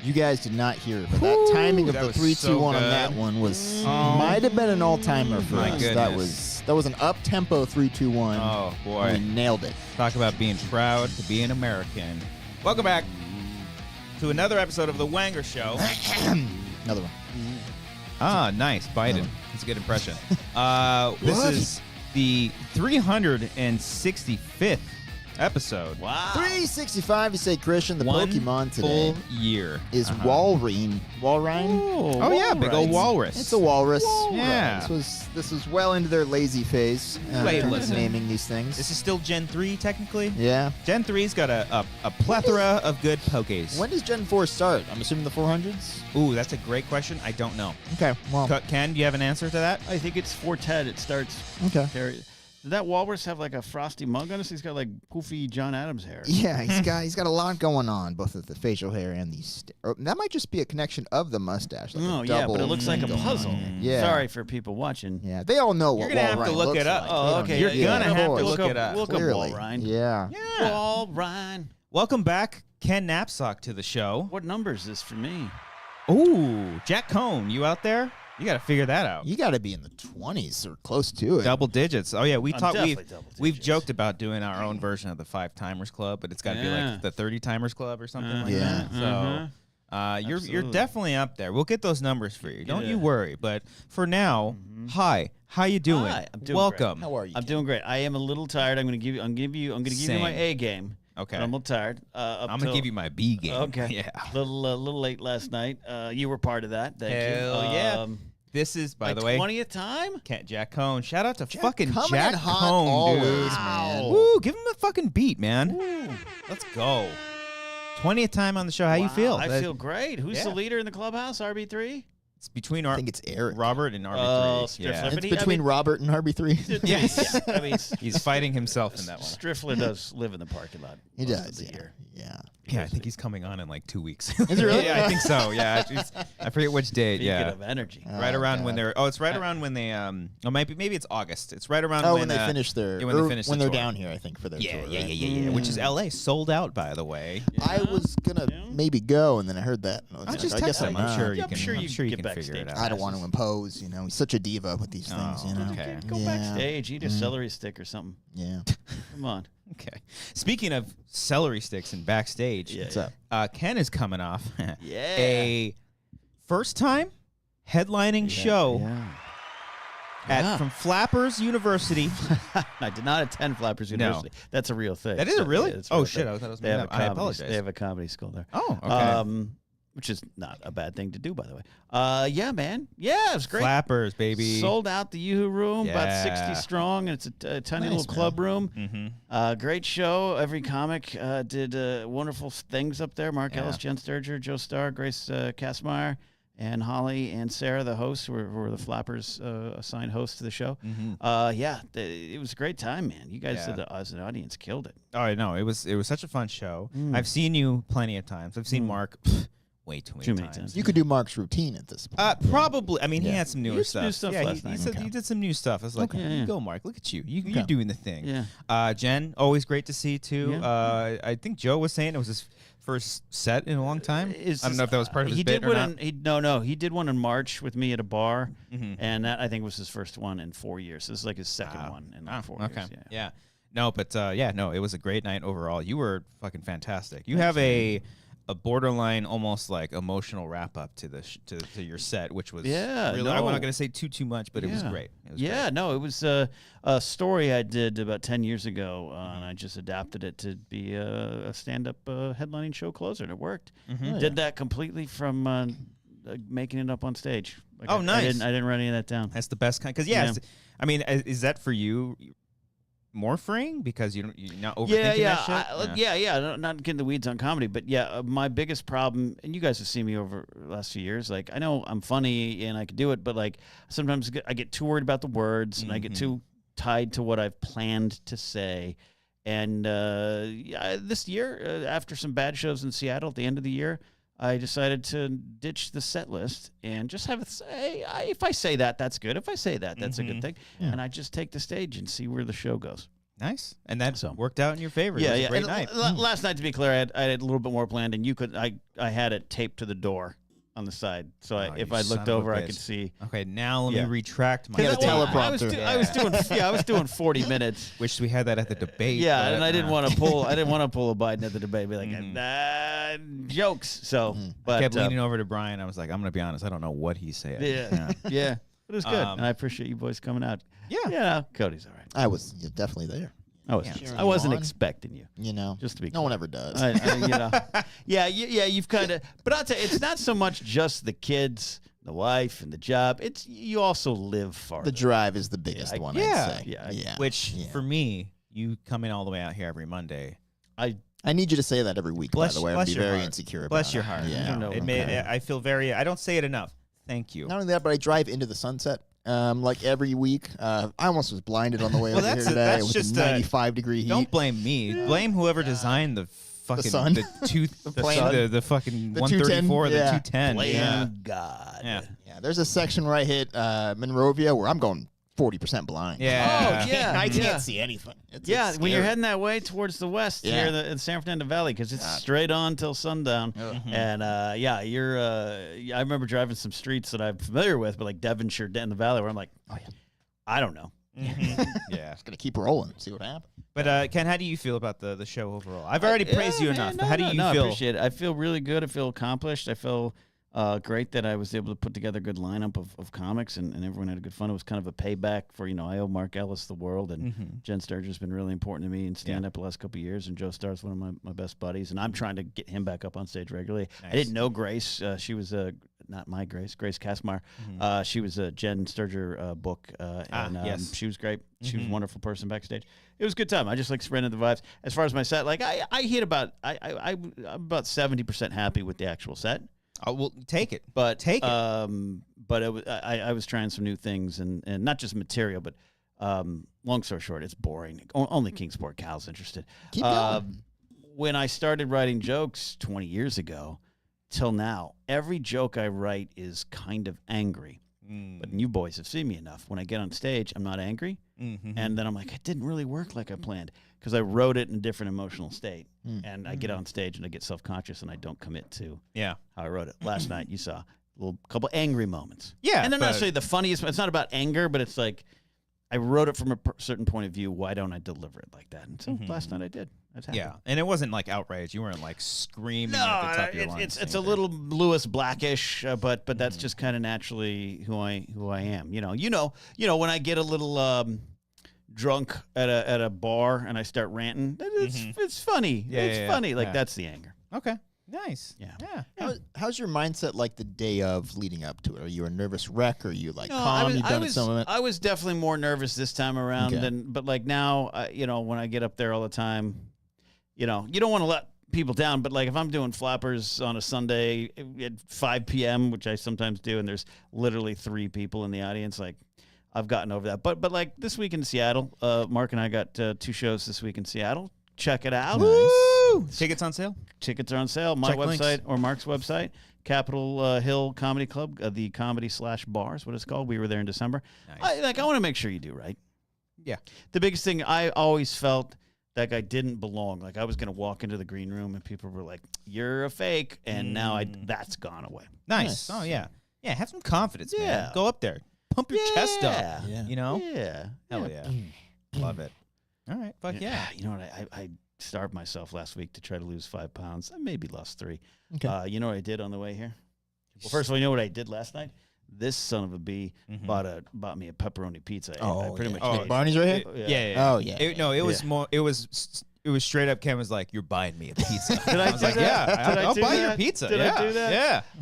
You guys did not hear it, but that timing of the 3, 2, 1 on that one was might have been an all-timer for us. Goodness. That was an up-tempo 3, 2, 1. Oh, boy. We nailed it. Talk about being proud to be an American. Welcome back to another episode of The Wanger Show. Another one. Ah, nice. Biden. That's a good impression. This is the 365th episode. Wow. 365, you say, Christian. The One Pokemon today full year. is Walrein. Walrein? Oh, yeah, big old walrus. It's a walrus. Yeah. This was well into their lazy phase. Wait, listen. Naming these things. This is still Gen 3, technically? Yeah. Gen 3's got a plethora of good Pokés. When does Gen 4 start? I'm assuming the 400s? Ooh, that's a great question. I don't know. Okay, well. Ken, do you have an answer to that? I think it's 410. It starts. Okay. Did that walrus have like a frosty mug on us? He's got like poofy John Adams hair. Yeah, he's got a lot going on, both with the facial hair and these. That might just be a connection of the mustache. Like Oh, yeah, but it looks like a puzzle. Yeah. Sorry for people watching. Yeah, they all know what You're going to have to Walrein look looks it up. like. Oh, okay. You're yeah, going to have to look it up. Look up Clearly. Walrein. Yeah. Yeah. Walrein. Welcome back, Ken Napzok, to the show. What number is this for me? Ooh, Jack Cohn, you out there? You got to figure that out. You got to be in the 20s or close to it. Double digits. Oh yeah, we've definitely double we've digits. joked about doing our own version of the 5 Timers Club, but it's got to be like the 30 Timers Club or something like Yeah. that. So you're definitely up there. We'll get those numbers for you. Don't you worry. But for now, hi, how you doing? Hi, I'm doing Welcome. How are you? I'm doing great. I am a little tired. I'm going to give you Same. my A game. Okay. But I'm a little tired. I'm gonna give you my B game. Okay. Yeah. Little late last night. You were part of that. Thank Hell you. yeah. This is, by the way, 20th time. Jack Cohn. Shout out to fucking coming Jack in hot Cohn, always, dude. man. Woo, give him a fucking beat, man. Let's go. 20th time on the show. How you feel? I feel great. Who's the leader in the clubhouse? RB3. It's between I think it's Eric. Robert and RB3. Oh, Striffler. It's between Robert and RB3. Yes. I mean, He's fighting himself in that one. Striffler does live in the parking lot. He most does. of the year. Yeah. Yeah, I think he's coming on in like 2 weeks. Is it really? Yeah, I think so. Yeah, I forget which date. Speaking Yeah, of energy. right around God. when they're. Oh, it's right around when they. Or maybe it's August. It's right around When they finish their. yeah, when they finish when the they're tour. down here, I think, for their Yeah, tour. yeah, right? yeah, yeah, yeah. Which is LA, sold out, by the way. I was gonna maybe go, and then I heard that. and I was I'll like, just I guess text him. I'm I'm not. sure you I'm can. sure I'm you sure you get can figure it backstage out. I don't want to impose. He's such a diva with these things. Okay. Go Yeah. backstage, eat a celery stick or something. Yeah. Come on. Okay. Speaking of celery sticks and backstage, Yeah. What's up? Ken is coming off Yeah. a first time headlining show Yeah. from Flappers University. I did not attend Flappers University. That's a real thing. That is a really? Yeah, it's a real Oh, shit, thing. I thought it was They made have up. a I comedy- apologize. They have a comedy school there. Oh, okay. Which is not a bad thing to do, by the way. Yeah, man. Yeah, it was great. Flappers, baby. Sold out the Yoo-Hoo room, about Yeah. 60 strong, and it's a tiny Nice, little club room. Mm-hmm. Great show. Every comic did wonderful things up there. Mark Yeah. Ellis, Jen Sturger, Joe Starr, Grace Kastmeyer, and Holly and Sarah, the hosts, were the Flappers assigned hosts to the show. It was a great time, man. You guys, as an audience, killed it. Oh, I know. It was such a fun show. I've seen you plenty of times. I've seen Mark way too many times. You could do Mark's routine at this point. Probably. I mean, he had some newer did some stuff. new stuff Yeah, last he night. said he did some new stuff. I was like, Yeah. go, Mark. Look at you. You're doing the thing. Yeah. Jen, always great to see, too. Yeah. I think Joe was saying it was his first set in a long time. I don't know if that was part of his he bit did or one not. he did one in March with me at a bar, and that I think was his first one in 4 years. This is like his second one in like 4 years. Yeah. No, but it was a great night overall. You were fucking fantastic. You have a borderline, almost like emotional wrap up to the to your set, which was really. I'm not gonna say too much, but it was great. It was great. No, it was a story I did about 10 years ago, and I just adapted it to be a stand-up headlining show closer, and it worked. Did that completely from making it up on stage. Like Nice. I didn't write any of that down. That's the best kind. Because I mean, is that for you? More freeing because you're not overthinking that shit? Not getting the weeds on comedy, but my biggest problem, and you guys have seen me over the last few years, like I know I'm funny and I can do it, but like sometimes I get too worried about the words and I get too tied to what I've planned to say. And this year, after some bad shows in Seattle at the end of the year, I decided to ditch the set list and just have it say, if I say that, that's good. If I say that, that's a good thing. Yeah. And I just take the stage and see where the show goes. Nice, and that worked out in your favor. Yeah, it was a great night. Last night, to be clear, I had a little bit more planned, and you could. I had it taped to the door on the side, so if I looked over, I could see. Okay, now let me retract my teleprompter. I was doing 40 minutes. Wish we had that at the debate. Yeah, and I didn't want to pull. I didn't want to pull a Biden at the debate. Be like, jokes. So, but I kept leaning over to Brian. I was like, I'm gonna be honest. I don't know what he said. Yeah. It was good, and I appreciate you boys coming out. Yeah, Cody's all right. I was definitely there. I wasn't expecting you. Just to be. No one ever does. You've kind of. But I'll tell you, it's not so much just the kids, the wife, and the job. It's you also live farther. The drive is the biggest one. I'd say. Yeah. Which for me, you coming all the way out here every Monday. I need you to say that every week. By the way, I'd be very insecure about it. Bless your heart. Yeah. I feel very. I don't say it enough. Thank you. Not only that, but I drive into the sunset. Like every week, I almost was blinded on the way over here today. It was just 95-degree heat. Don't blame me. Blame whoever designed the fucking sun? the fucking 134 or the 210. Blame God. Yeah. There's a section where I hit Monrovia where I'm going 40% blind. Yeah. Oh, yeah. I can't see anything. It's when you're heading that way towards the west here in the San Fernando Valley, because it's straight on till sundown. And you're. I remember driving some streets that I'm familiar with, but like Devonshire in the valley, where I'm like, I don't know. Just gonna keep rolling, see what happens. But Ken, how do you feel about the show overall? I've already praised you enough. How do you feel? I appreciate it. I feel really good. I feel accomplished. I feel great that I was able to put together a good lineup of comics, and everyone had a good fun. It was kind of a payback for, I owe Mark Ellis the world, and Jen Sturger's been really important to me in stand-up the last couple of years, and Joe Starr's one of my best buddies, and I'm trying to get him back up on stage regularly. Nice. I didn't know Grace. She was not my Grace Kastmar. She was a Jen Sturger book, and she was great. She was a wonderful person backstage. It was a good time. I just like spreading the vibes. As far as my set, like I hit about I'm about 70% happy with the actual set. Well, take it, but take it. But I was trying some new things, and not just material, but long story short, it's boring. Only Kingsport Cal's interested. Keep going. When I started writing jokes 20 years ago till now, every joke I write is kind of angry. But you boys have seen me enough. When I get on stage, I'm not angry. And then I'm like, it didn't really work like I planned, because I wrote it in a different emotional state. And I get on stage and I get self-conscious and I don't commit to how I wrote it. Last night, you saw a couple angry moments. Yeah. And they're not necessarily the funniest. It's not about anger, but it's like I wrote it from a certain point of view. Why don't I deliver it like that? And so last night I did. I was happy. Yeah. And it wasn't like outrage. You weren't like screaming at the top of your lungs. It's a little Lewis Blackish, but that's just kind of naturally who I am. You know, when I get a little drunk at a bar and I start ranting, it's funny. It's funny. Like that's the anger. Okay. Nice. Yeah. How's your mindset like the day of leading up to it? Are you a nervous wreck? Or are you like calm? You've done some of it? I was definitely more nervous this time around, but like now, when I get up there all the time, you don't want to let people down, but like if I'm doing flappers on a Sunday at 5 p.m., which I sometimes do, and there's literally 3 people in the audience, like I've gotten over that. But like this week in Seattle, Mark and I got 2 shows this week in Seattle. Check it out. Woo! Tickets on sale? Tickets are on sale. My website or Mark's website. Capitol Hill Comedy Club, the comedy/bar is what it's called. We were there in December. Nice. I want to make sure you do right. Yeah. The biggest thing, I always felt like I didn't belong. Like I was going to walk into the green room and people were like, "You're a fake," and now that's gone away. Nice. Oh yeah. Yeah. Have some confidence, man. Go up there, pump your chest up. Yeah. Yeah. Hell yeah. Love it. All right. Fuck yeah. You know what? I starved myself last week to try to lose 5 pounds. I maybe lost 3. Okay. You know what I did on the way here? Well, first of all, you know what I did last night? This son of a bee bought me a pepperoni pizza. I pretty much ate. Barney's right here? Yeah. Oh, yeah. It was more. It was straight up. Ken was like, "You're buying me a pizza." Did I was do like, that? "Yeah, I'll buy your pizza." Did I do that?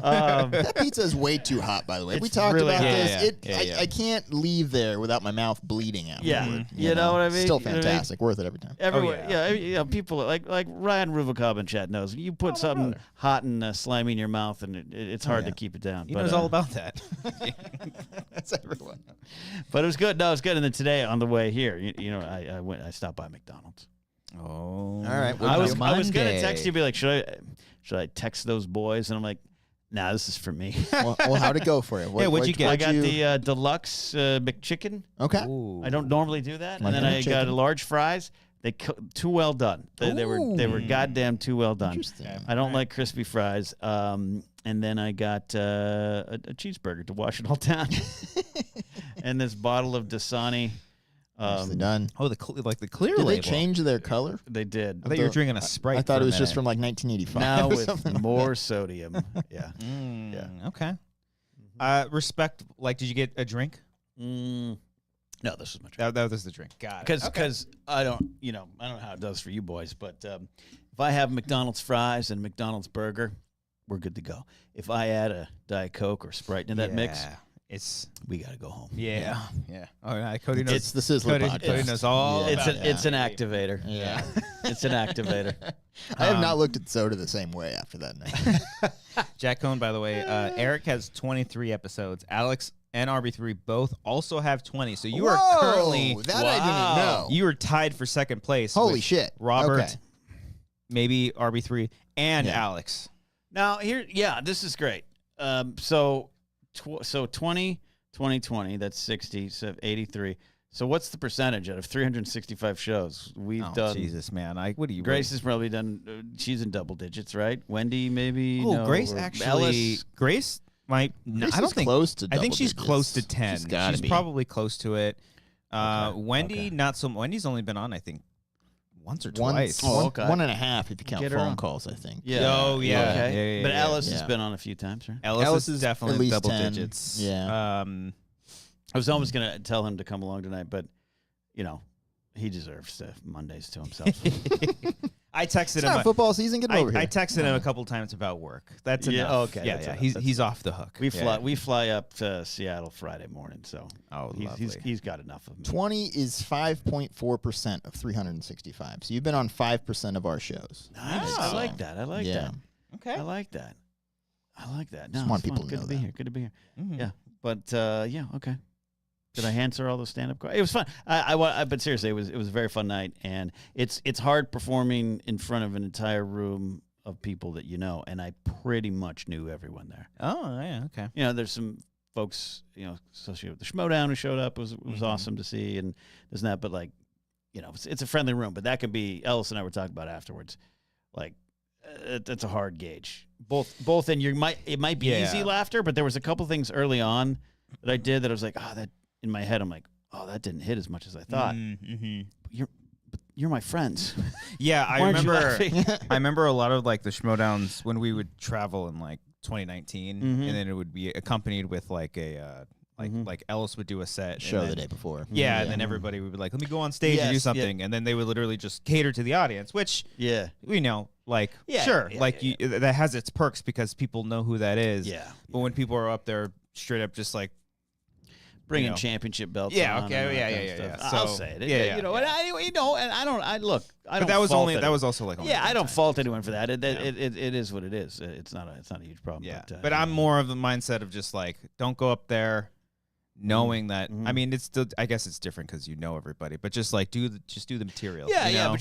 Yeah. That pizza is way too hot, by the way. We talked really about hot. this. I can't leave there without my mouth bleeding afterward. Yeah. You know what I mean? Still fantastic. Worth it every time. Everywhere. People like Ryan Rubicab in chat knows. You put something hot and slimy in your mouth, and it's hard to keep it down. He knows all about that. That's everyone. But it was good. No, it was good. And then today on the way here, I stopped by McDonald's. Oh, all right. I was gonna text you, be like, should I text those boys? And I'm like, Nah, this is for me. well, how'd it go for you? What'd you get? I got the deluxe McChicken. Okay. Ooh. I don't normally do that. Like And then I chicken. got large fries. Too well done. They were goddamn too well done. Interesting. I don't like crispy fries. And then I got a cheeseburger to wash it all down. And this bottle of Dasani. Nicely done. Oh, the clear Did label. they change their color? They did. I thought you were drinking a Sprite. I thought for it a was just minute. from like 1985. Now or with something. more sodium. Yeah. Yeah. Okay. Respect. Like, did you get a drink? No, this was my drink. That was the drink. Got it. Because I don't know how it does for you boys, but if I have McDonald's fries and McDonald's burger, we're good to go. If I add a Diet Coke or Sprite into that mix, we got to go home. Yeah. Oh, yeah. Cody knows. It's the Sizzler podcast. Cody knows all. It's about it's an activator. Yeah. It's an activator. I have not looked at soda the same way after that night. Jack Cohn, by the way, Eric has 23 episodes. Alex and RB3 both also have 20. So you are currently that I didn't know. You are tied for second place. Holy with shit. Robert, Okay. maybe RB3, and Yeah. Alex. Now this is great. So 20, 2020, that's 60, so 83. So what's the percentage out of 365 shows we've done? Jesus, man! What do you? Grace has probably done. She's in double digits, right? Wendy, maybe. Oh, no, Grace or actually. Ellis. Grace might. Grace I don't is think close to. I think double she's digits. close to 10. She's gotta be. probably close to it. Wendy, okay. not so. Wendy's only been on, I think, once or twice. Oh, okay. 1.5 if you count Get her phone on. calls. I think. Yeah. Oh, yeah. Okay. Yeah, But yeah. Ellis has Yeah. been on a few times, right? Ellis is is definitely at least double 10. digits. Yeah. I was almost going to tell him to come along tonight, but, he deserves Mondays to himself. I texted It's him. not football season. Get over here. I texted him a couple times about work. That's Yeah, enough. okay, Yeah, that's yeah. enough. He's off the hook. We fly up to Seattle Friday morning, so he's got enough of me. 20 is 5.4% of 365. So you've been on 5% of our shows. Nice. I like that. I like that. Okay. I like that. No, Just want it's fun. people to Good know to be that. here. Good to be here. Mhm. Yeah, but okay. Did I answer all the stand-up questions? It was fun. But seriously, it was a very fun night, and it's hard performing in front of an entire room of people that you know, and I pretty much knew everyone there. Oh, yeah. Okay. There's some folks associated with the Schmodown who showed up. It was awesome to see, and there's that. But it's a friendly room. But that could be Ellis and I were talking about afterwards. It's a hard gauge. Both, and it might be easy laughter, but there was a couple things early on that I did that I was like, that. In my head, I'm like, that didn't hit as much as I thought. Mm-hmm. But you're my friends. Yeah, I Why aren't you remember. laughing? I remember a lot of the Schmodowns when we would travel in 2019, Mhm. and then it would be accompanied with like Ellis would do a set Show and the then, day before. Yeah, and then everybody would be like, "Let me go on stage and do Yes, something," and then they would literally just cater to the audience, which Yeah. that has its perks because people know who that is. Yeah. But when people are up there straight up just Bringing championship belts. Yeah, on okay, and all yeah, that yeah, kind of yeah, stuff. yeah. I'll So, say it. yeah, yeah, and I don't. I but don't. that was fault only anyone. that was also only Yeah, I one don't time. fault anyone for that. It is what it is. It's not a huge problem. Yeah, But, but I'm more of the mindset of just don't go up there knowing that. Mhm. I mean, it's still. I guess it's different because you know everybody, but just do the material. Yeah, you yeah, know?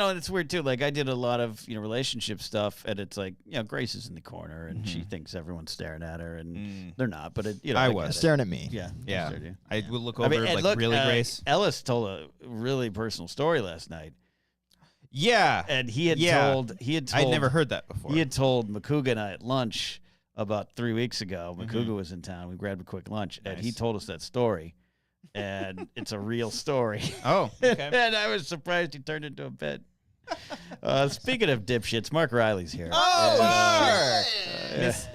but it's weird too. I did a lot of relationship stuff, and it's Grace is in the corner, and she thinks everyone's staring at her, and they're not. But I get was. it. Staring at me. Yeah, yeah. stared at you. I would look over and look, really, Grace. Ellis told a really personal story last night, Yeah, and he had Yeah. told I'd never heard that before. he had told Makuga and I at lunch about 3 weeks ago. Mm-hmm. Makuga was in town. We grabbed a quick lunch, and he Nice. told us that story, and it's a real story. Oh, okay. And I was surprised he turned into a bit. Speaking of dipshits, Mark Riley's here. Oh,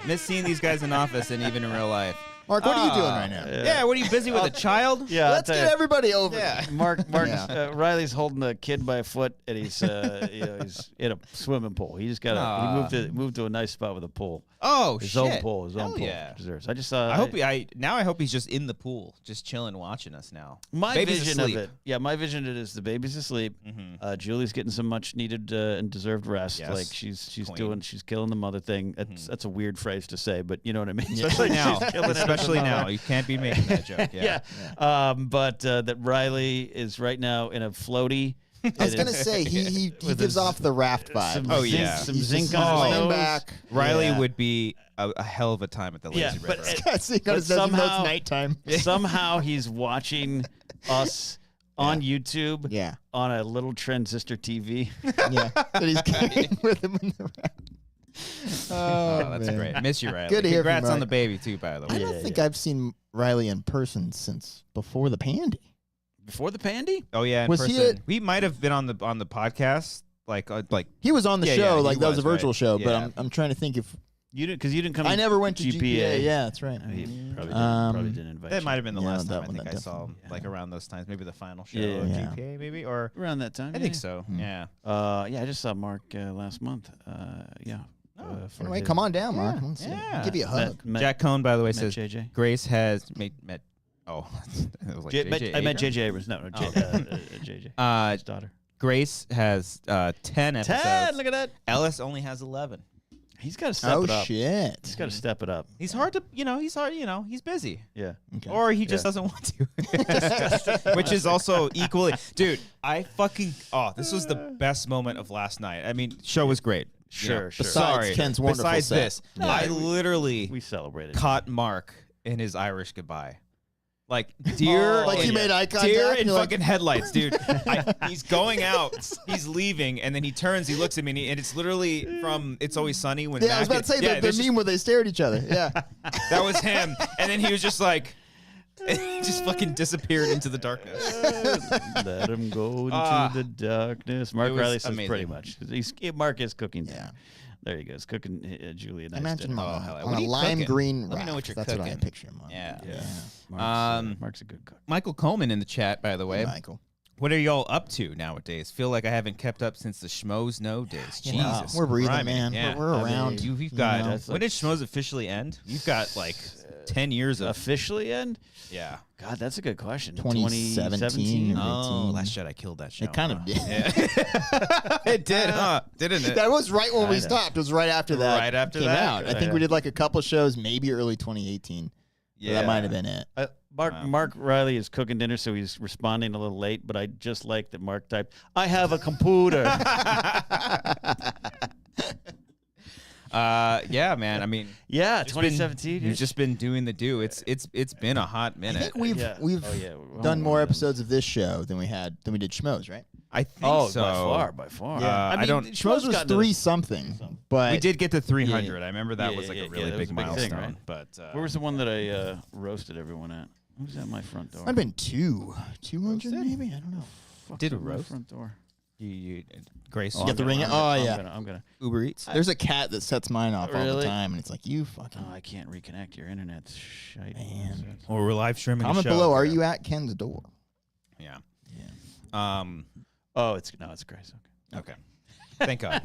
Miss seeing these guys in office and even in real life. Mark, what are you doing right now? Yeah, what are you busy with a child? Yeah, Let's get everybody over. Yeah. here. Mark Yeah. Riley's holding a kid by a foot, and he's he's in a swimming pool. He just got he moved to a nice spot with a pool. Oh, His shit. own pool. His own Hell pool. yeah. Deserves. I just I hope he's just in the pool, just chilling, watching us now. my Baby's vision asleep. of it. Yeah, my vision of it is the baby's asleep. Mhm. Julie's getting some much needed and deserved rest. Yes. She's killing the mother thing. That's a weird phrase to say, but you know what I mean. Especially now. She's killing it as a Especially now. mother. You can't be making that joke. Yeah. But that Riley is right now in a floaty I was gonna say he gives off the Raft vibe. Some zinc on his nose. Back. Riley would be a hell of a time at the lazy river. But somehow it's nighttime. Somehow he's watching us on YouTube. Yeah. On a little transistor TV. Yeah. That he's carrying with him in the Raft. Oh, that's great. Miss you, Riley. Good to hear from Congrats you, on the baby too, by the way. I don't think I've seen Riley in person since before the pandy. Before the pandy? Oh yeah, in Was person. he We might have been on the podcast, like he was on the show, like that was a virtual show. Yeah. But I'm trying to think if you didn't come. I never went to GPA. Yeah, that's right. Probably didn't invite. That you. might have been the last that time I one, think that I saw him, like around those times, maybe the final show of Yeah. GPA, maybe or around that time. I think so. Yeah. Yeah, I just saw Mark last month. Yeah. Anyway, come on down, Mark. Yeah. I'll give you a hug. Jack Cohn, by the way, says JJ. Grace has met. Oh, it was like I met JJ Abrams. No, JJ. His daughter. Grace has 10 episodes. 10. Look at that. Ellis only has 11. He's got to step it up. Oh shit! He's got to step it up. He's hard to, he's busy. Yeah. Okay. Or he just doesn't want to. Which is also equally. Dude, this was the best moment of last night. I mean, show was great. Sure. Besides Ken's wonderful Besides set. this, I literally we celebrated. caught Mark in his Irish goodbye. Like deer, like you made eye contact. Deer in You're fucking headlights, dude. He's going out, he's leaving, and then he turns, he looks at me, and it's literally from "It's Always Sunny" when. Yeah, I was about to say the meme where they stare at each other. Yeah, that was him, and then he was just like, he just fucking disappeared into the darkness. Let him go into the darkness. Mark Riley says amazing. pretty much. Mark is cooking. Yeah. There you go. He's cooking Julia. Nice imagine him dinner. on a lime green Let me know what you're That's cooking. what I picture him on. Yeah. Mark's a good cook. Michael Coleman in the chat, by the way. Hey, Michael. What are y'all up to nowadays? Feel like I haven't kept up since the Schmoes No days. Jesus, we're breathing, Christ, man. Yeah. We're around. You've got. know. When did Schmoes officially end? You've got like 10 years of. Officially end? Yeah. God, that's a good question. 2017. Oh, Last Jedi killed that show. It kind of did. Yeah. It did, huh? Didn't it? That was right when we stopped. It was right after that. Right after came that. out. I think we did like a couple shows, maybe early 2018. Yeah. That might have been it. Mark Riley is cooking dinner, so he's responding a little late, but I just like that Mark typed, "I have a computer." Yeah, man. I mean, yeah, 2017. You've just been doing the do. It's been a hot minute. I think we've done more episodes of this show than we did Schmoes, right? I think so. by far. Yeah. I don't. Schmoes was 3-something, but We did get to 300. I remember that was like a really that big was a big milestone. thing, right? But Where was the one that I roasted everyone at? What was at my front door? I've been 200 maybe. I don't know. Fuck's Did at a my roast? front door. Grace, You got the ring? I'm gonna. Uber Eats. There's a cat that sets mine off all the Really? time, and it's like you fucking. Oh, I can't reconnect. Your internet's shite. Man. Or we're live streaming. Comment the show. below. Are you at Ken's door? Yeah. Yeah. Oh, it's Grace. Okay. Thank God.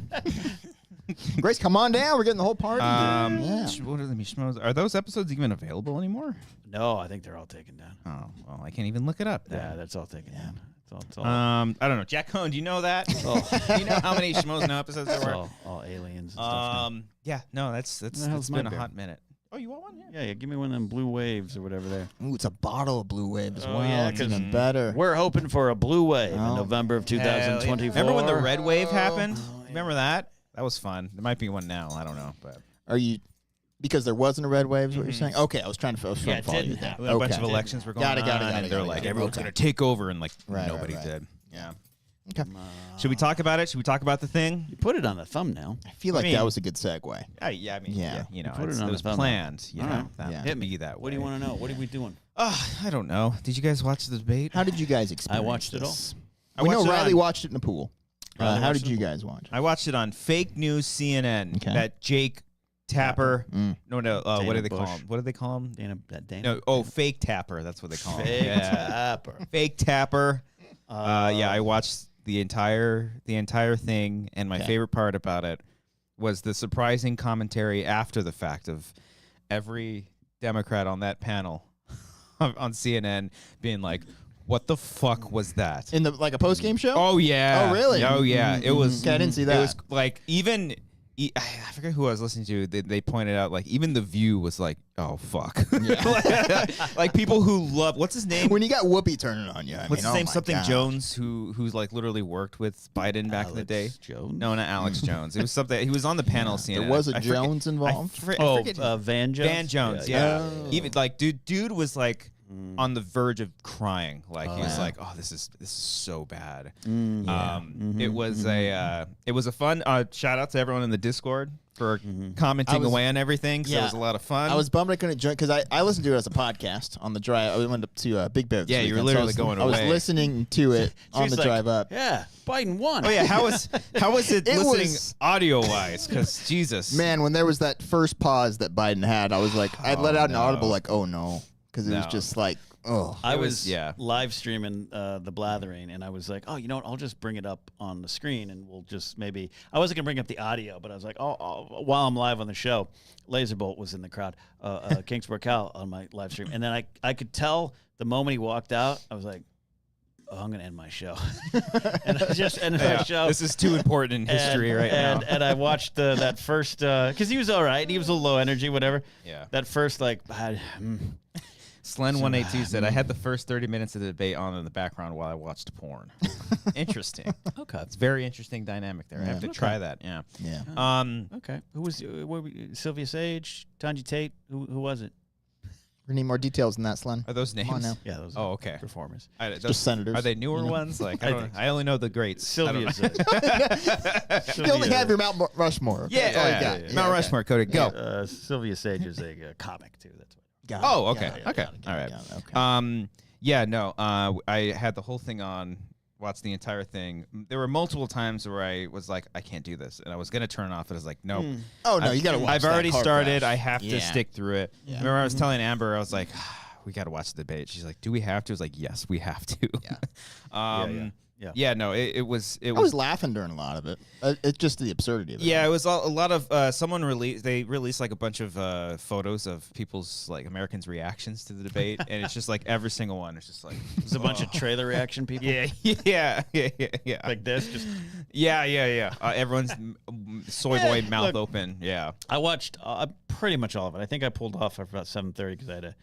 Grace, come on down. We're getting the whole party. What are the Schmoes? Are those episodes even available anymore? No, I think they're all taken down. Oh, well, I can't even look it up. Yeah, that's all taken down. It's all, I don't know. Jack Cohn, do you know that? Do you know how many Schmoes No episodes there were? all aliens and stuff. Yeah, no, that's been a hot minute. Oh, you want one? Yeah, give me one of them blue waves or whatever there. Ooh, it's a bottle of Blue Wave as well. yeah, It's even better. We're hoping for a blue wave in November of 2024. Remember when the red wave happened? Remember that? That was fun. There might be one now. I don't know, but Are you? Because there wasn't a red wave, is what you're saying? Okay, I was trying to follow you. it there. a bunch of elections were going on, and they're like, everyone's going to take over, and like nobody did. Yeah. Okay. Should we talk about it? Should we talk about the thing? You put it on the thumbnail. I feel like that was a good segue. Yeah, you know, Put it it on was the thumbnail. planned. You All know, right. that Yeah. would be that way. What do you want to know? What are we doing? I don't know. Did you guys watch the debate? How did you guys experience watched it all. this? I We know watched it Riley on- watched it in the pool. How did you guys watch? I watched it on fake news CNN. Okay. That Jake Tapper. No, what do they call Bush. him? What do they call him? Dana. No, fake Tapper. That's what they call him. Fake Yeah. Tapper. Fake Tapper. Yeah, I watched the entire thing, and my favorite part about it was the surprising commentary after the fact of every Democrat on that panel on CNN being like, "What the fuck was that?" In the a post game show? Oh yeah. Oh really? Oh yeah. It was. Okay, I didn't see that. It was like even I forget who I was listening to. They pointed out like even The View was like, oh fuck, like people who love what's his name when you got Whoopi turning on you. What's his name? Something God. Jones, who's like literally worked with Biden back in the day. Jones? No, not Alex Jones. It was something. He was on the panel scene. There was a Jones involved. Van Jones. Van Jones. Yeah. Even like dude was like on the verge of crying. Like he was like, oh, this is so bad. It was a fun shout out to everyone in the Discord for commenting away on everything. So it was a lot of fun. I was bummed I couldn't join because I listened to it as a podcast on the drive. I went up to Big Bear. Yeah, you were literally going away. I was listening to it on the drive up. Yeah, Biden won. Oh yeah, how was it listening audio wise? Because Jesus, man, when there was that first pause that Biden had, I was like, I let out an audible like, oh no. Because it was just like, oh. I was live streaming the blathering, and I was like, oh, you know what? I'll just bring it up on the screen, and we'll just maybe. I wasn't going to bring up the audio, but I was like, while I'm live on the show, Laserbolt was in the crowd, Kingsport Cal on my live stream. And then I could tell the moment he walked out, I was like, oh, I'm going to end my show. And I just ended my show. This is too important in history now. And I watched that first, because he was all right. He was a little low energy, whatever. Yeah. That first, like, Slen182 said, I had the first 30 minutes of the debate on in the background while I watched porn. Interesting. Okay. It's very interesting dynamic there. I have to try that. Yeah. Yeah. Okay. Who was Sylvia Sage, Tanji Tate? Who was it? We need more details than that, Slen. Are those names? Now. Yeah, those are performers. Just senators. Are they newer ones? Like I only know the greats. Sylvia Sage. You only have your Mount Rushmore. Yeah, that's all you got. Mount Rushmore, Cody, go. Sylvia Sage is a comic, too. That's what. Oh, okay. All right. I had the whole thing on, watched the entire thing. There were multiple times where I was like, I can't do this. And I was going to turn off. And I was like, nope. Oh, no, you got to watch I've already started. Crash. I have to stick through it. Yeah. Remember I was telling Amber, I was like, we got to watch the debate. She's like, do we have to? I was like, yes, we have to. Yeah. No, it was. I was laughing during a lot of it. It's just the absurdity of it. Yeah, it was a lot of someone released. They released like a bunch of photos of people's like Americans' reactions to the debate, and it's just like every single one. It's just like there's a bunch of trailer reaction people. Yeah. Like this, just yeah. Everyone's soy boy mouth open. Yeah, I watched pretty much all of it. I think I pulled off for about 7:30 because I had to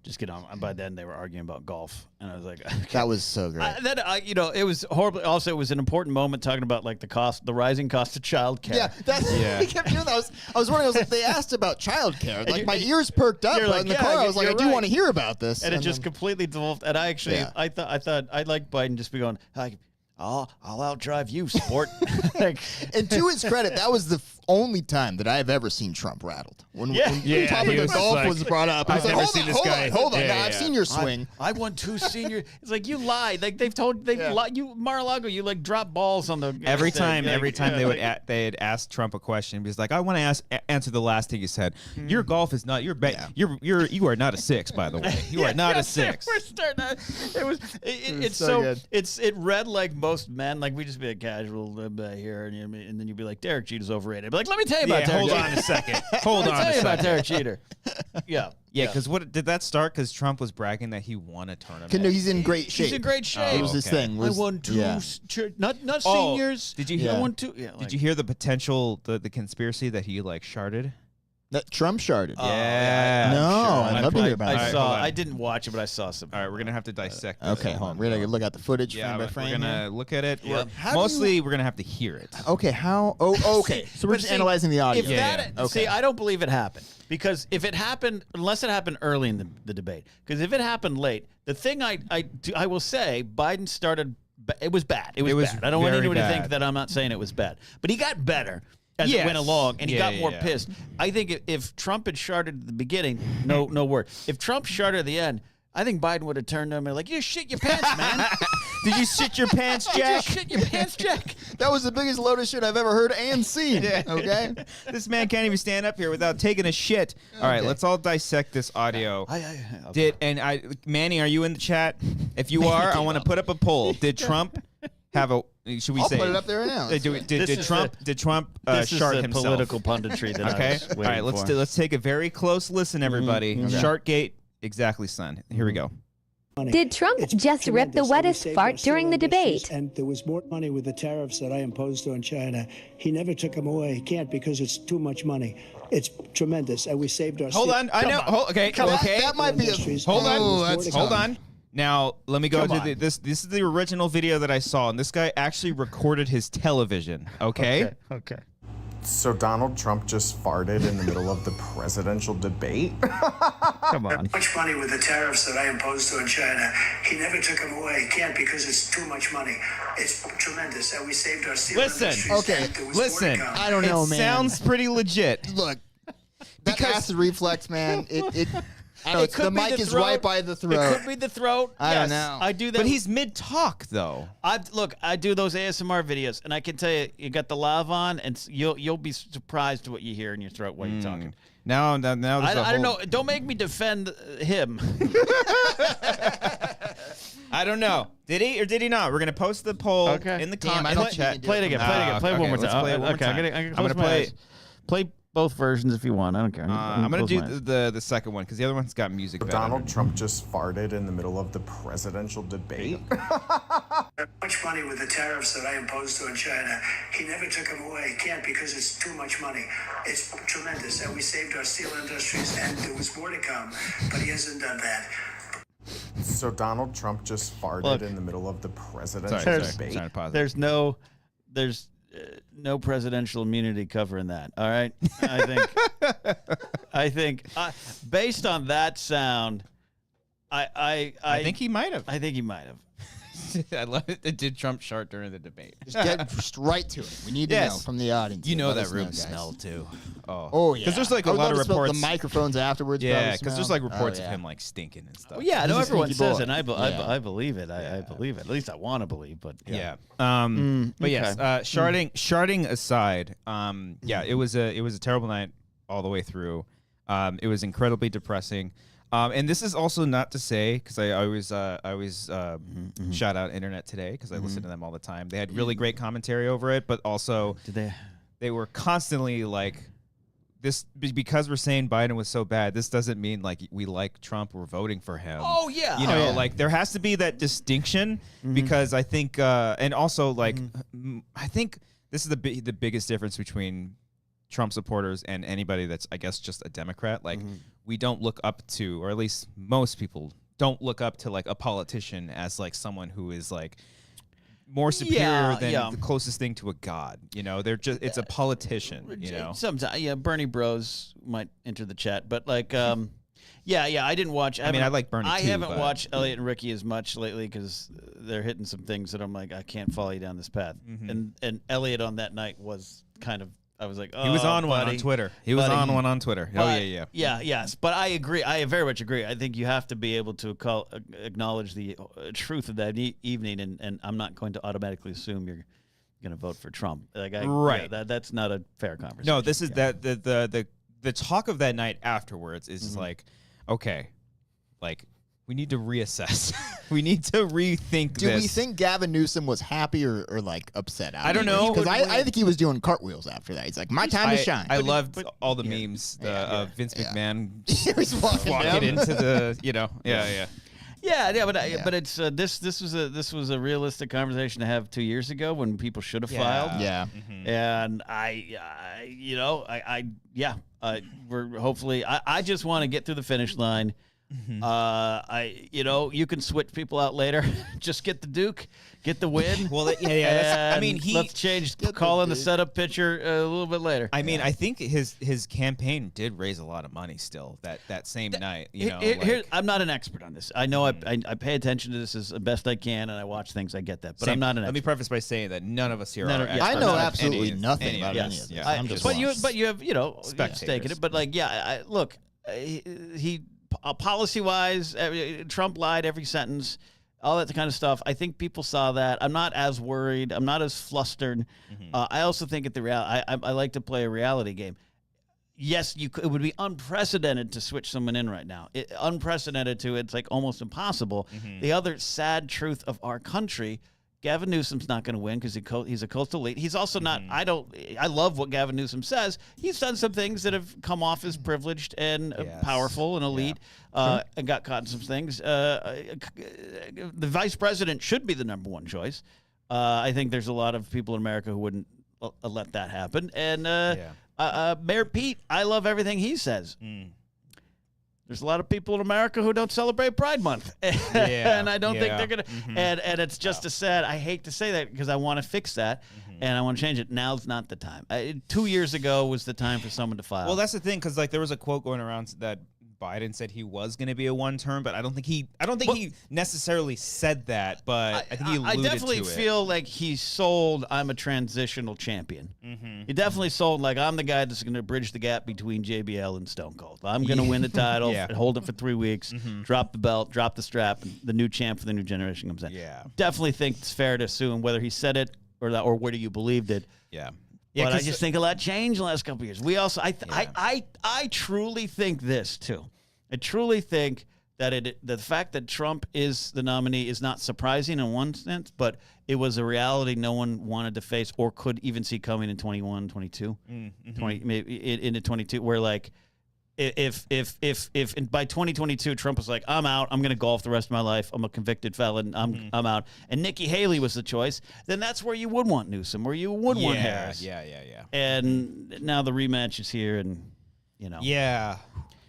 just get on. By then, they were arguing about golf, and I was like, okay. That was so great. It was horrible. Also, it was an important moment talking about like the rising cost of childcare. Yeah, we kept doing that. I was wondering, they asked about childcare. Like my ears perked up in the car. I was like, I do want to hear about this, and it just completely devolved. And I actually, I thought I'd like Biden just be going, I'll outdrive you, sport. And to his credit, that was the only time that I've ever seen Trump rattled. When the topic of golf was brought up, I've never seen this guy. Hold on, I've seen your swing. I won 2 senior. It's like you lied. Like they've lied. You Mar-a-Lago, you like drop balls on the every time they'd ask Trump a question. He's like, I want to answer the last thing you said. Your golf is not you are not a 6, by the way. You are not a 6. We're starting. It's so good. It read like most men. Like we just be a casual here, and then you'd be like, Derek Jeter's overrated. But like, let me tell you about Derek Jeter. Hold on a second. Hold on a second. About Derek Jeter. Yeah, because what did that start? Because Trump was bragging that he won a tournament. He's in great shape. He's in great shape. It was his thing. I won 2, not seniors. Did you hear? I won 2. Yeah, did you hear the potential, the conspiracy that he like sharded? That Trump sharded. I'd love to hear about it. I didn't watch it, but I saw some. All right, we're gonna have to dissect this. Okay, hold on. We're gonna look at the footage frame by frame. We're gonna look at it. Yeah. Mostly, we're gonna have to hear it. Okay, how? Oh, okay. So we're just analyzing the audio. See, I don't believe it happened because if it happened, unless it happened early in the debate, because if it happened late, the thing I will say, Biden started. It was bad. It was bad. I don't want anyone to think that I'm not saying it was bad, but he got better as it went along, and he got more pissed. I think if Trump had sharded at the beginning, no word. If Trump sharded at the end, I think Biden would have turned to him and like, you shit your pants, man. Did you shit your pants, Jack? Did you shit your pants, Jack? That was the biggest load of shit I've ever heard and seen. Okay? This man can't even stand up here without taking a shit. All right, let's all dissect this audio. Manny, are you in the chat? If you are, I want to put up a poll. Did Trump have a... Should we I'll say? put it up there now. Did Trump shart himself? Political punditry that I was waiting let's take a very close listen, everybody. Sharkgate, exactly, son. Here we go. Did Trump just rip the wettest fart during the debate? And there was more money with the tariffs that I imposed on China. He never took them away. He can't because it's too much money. It's tremendous, and we saved our. Hold on, I know. Okay. That might be. Hold on. Now let me go to this. This is the original video that I saw, and this guy actually recorded his television. Okay. Okay. So Donald Trump just farted in the middle of the presidential debate? Come on. Much money with the tariffs that I imposed on China. He never took them away. He can't because it's too much money. It's tremendous, and we saved our steel industries. Okay, listen. I don't know, man. Sounds pretty legit. Look, that acid reflex, man. I know, the mic is right by the throat. It could be the throat. I don't know. I do that. But he's mid-talk, though. I do those ASMR videos, and I can tell you, you got the lav on, and you'll be surprised what you hear in your throat while you're talking. Now, I don't know. Don't make me defend him. I don't know. Did he or did he not? We're gonna post the poll in the comment chat. Play it again. Play it one more time. Play it one more time. I'm gonna play both versions if you want. I don't care. I'm gonna do the second one because the other one's got music. Donald Trump just farted in the middle of the presidential debate? Much money with the tariffs that I imposed on China. He never took them away. He can't because it's too much money. It's tremendous, and we saved our steel industries, and there was more to come, but he hasn't done that. So Donald Trump just farted in the middle of the presidential debate? Sorry, pause. There's no presidential immunity covering that. All right, I think based on that sound, I think he might have. I think he might have. I love it. Did Trump shart during the debate? Just get right to it. We need to know from the audience. You know that room smell too. Oh yeah. Because there's like a lot of reports. The microphones afterwards. Yeah, because there's like reports of him like stinking and stuff. Well, yeah, I know everyone says it, and I believe it. I believe it. At least I want to believe. But yeah. But yes, sharding aside, it was a terrible night all the way through. It was incredibly depressing. And this is also not to say, because I always shout out Internet Today because I listen to them all the time. They had really great commentary over it, but also they were constantly like, this because we're saying Biden was so bad, this doesn't mean like we like Trump, we're voting for him. Oh yeah, you know, like there has to be that distinction because I think, and also like I think this is the biggest difference between Trump supporters and anybody that's, I guess, just a Democrat. Like we don't look up to, or at least most people don't look up to like a politician as like someone who is like more superior than the closest thing to a god. You know, they're just, it's a politician, you know. Sometimes, Bernie Bros might enter the chat, but like, I didn't watch. I mean, I like Bernie too. I haven't watched Elliot and Ricky as much lately because they're hitting some things that I'm like, I can't follow you down this path. And Elliot on that night was kind of, I was like, oh, he was on buddy, one on Twitter. He was on one on Twitter. Yes. But I agree. I very much agree. I think you have to be able to acknowledge the truth of that evening, and I'm not going to automatically assume you're going to vote for Trump. Like, that's not a fair conversation. No, this is that the talk of that night afterwards is just like, okay, like we need to reassess. We need to rethink this. Do we think Gavin Newsom was happy or like upset? I don't know. Because I think he was doing cartwheels after that. He's like, my time to shine. I loved all the memes of Vince McMahon He's walking into the, you know, but it's this was a realistic conversation to have 2 years ago when people should have filed. Yeah. And we're hopefully. I just want to get through the finish line. You can switch people out later. Just get the Duke, get the win. Well, let's change call in the setup pitcher a little bit later. I mean, I think his campaign did raise a lot of money still that same night. You know, I'm not an expert on this. I know I pay attention to this as best I can, and I watch things. I get that, but I'm not an expert. Let me preface by saying that none of us here are. I know absolutely nothing about any of this. I'm just. But you have stake in it. But like, look, he. Policy-wise, Trump lied every sentence, all that kind of stuff. I think people saw that. I'm not as worried. I'm not as flustered. I also think at the I like to play a reality game. Yes, it would be unprecedented to switch someone in right now. Unprecedented it's like almost impossible. The other sad truth of our country Gavin Newsom's not going to win because he's a coastal elite. He's also not. I love what Gavin Newsom says. He's done some things that have come off as privileged and powerful and elite, and got caught in some things. The vice president should be the number one choice. I think there's a lot of people in America who wouldn't let that happen. And Mayor Pete, I love everything he says. There's a lot of people in America who don't celebrate Pride Month, and I don't think they're gonna. And it's just a sad. I hate to say that because I want to fix that, and I want to change it. Now's not the time. 2 years ago was the time for someone to file. Well, that's the thing, because like there was a quote going around that Biden said he was going to be a one-term, but I don't think he necessarily said that, but I think he alluded to it. I definitely feel like he sold I'm a transitional champion. He definitely sold like I'm the guy that's going to bridge the gap between JBL and Stone Cold. I'm going to win the title, and hold it for 3 weeks, drop the belt, drop the strap, and the new champ for the new generation comes in. Yeah. Definitely think it's fair to assume whether he said it or whether you believed it. Yeah. But I just think a lot changed in the last couple of years. We also, I truly think this too. I truly think that the fact that Trump is the nominee is not surprising in one sense, but it was a reality no one wanted to face or could even see coming in 21, 22, 20, maybe into 22, where like if by 2022 Trump was like, I'm out, I'm going to golf the rest of my life, I'm a convicted felon, I'm out, and Nikki Haley was the choice, then that's where you would want Newsom, or you would want Harris. Yeah. And now the rematch is here, and you know. Yeah.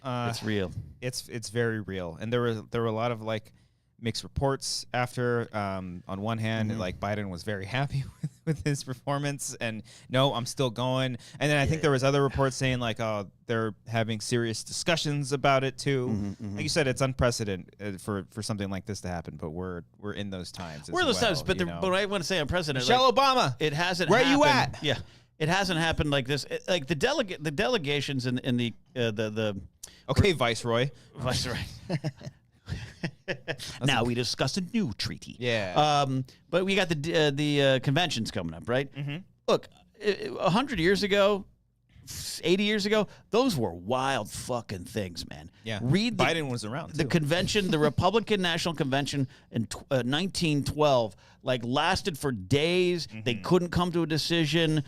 It's real. It's very real, and there were a lot of like mixed reports after. On one hand, like Biden was very happy with his performance, and no, I'm still going. And then I think there was other reports saying like, oh, they're having serious discussions about it too. Like you said, it's unprecedented for something like this to happen, but we're in those times. We're in those times, but I want to say unprecedented. Michelle Obama, it hasn't. Where happened. you at? Yeah. It hasn't happened like this. Like the delegations in the okay, Viceroy. Now we discuss a new treaty. Yeah. But we got the conventions coming up, right? Look, 100 years ago, 80 years ago, those were wild fucking things, man. Yeah. Biden was around too. The convention, the Republican National Convention in 1912, like lasted for days. They couldn't come to a decision.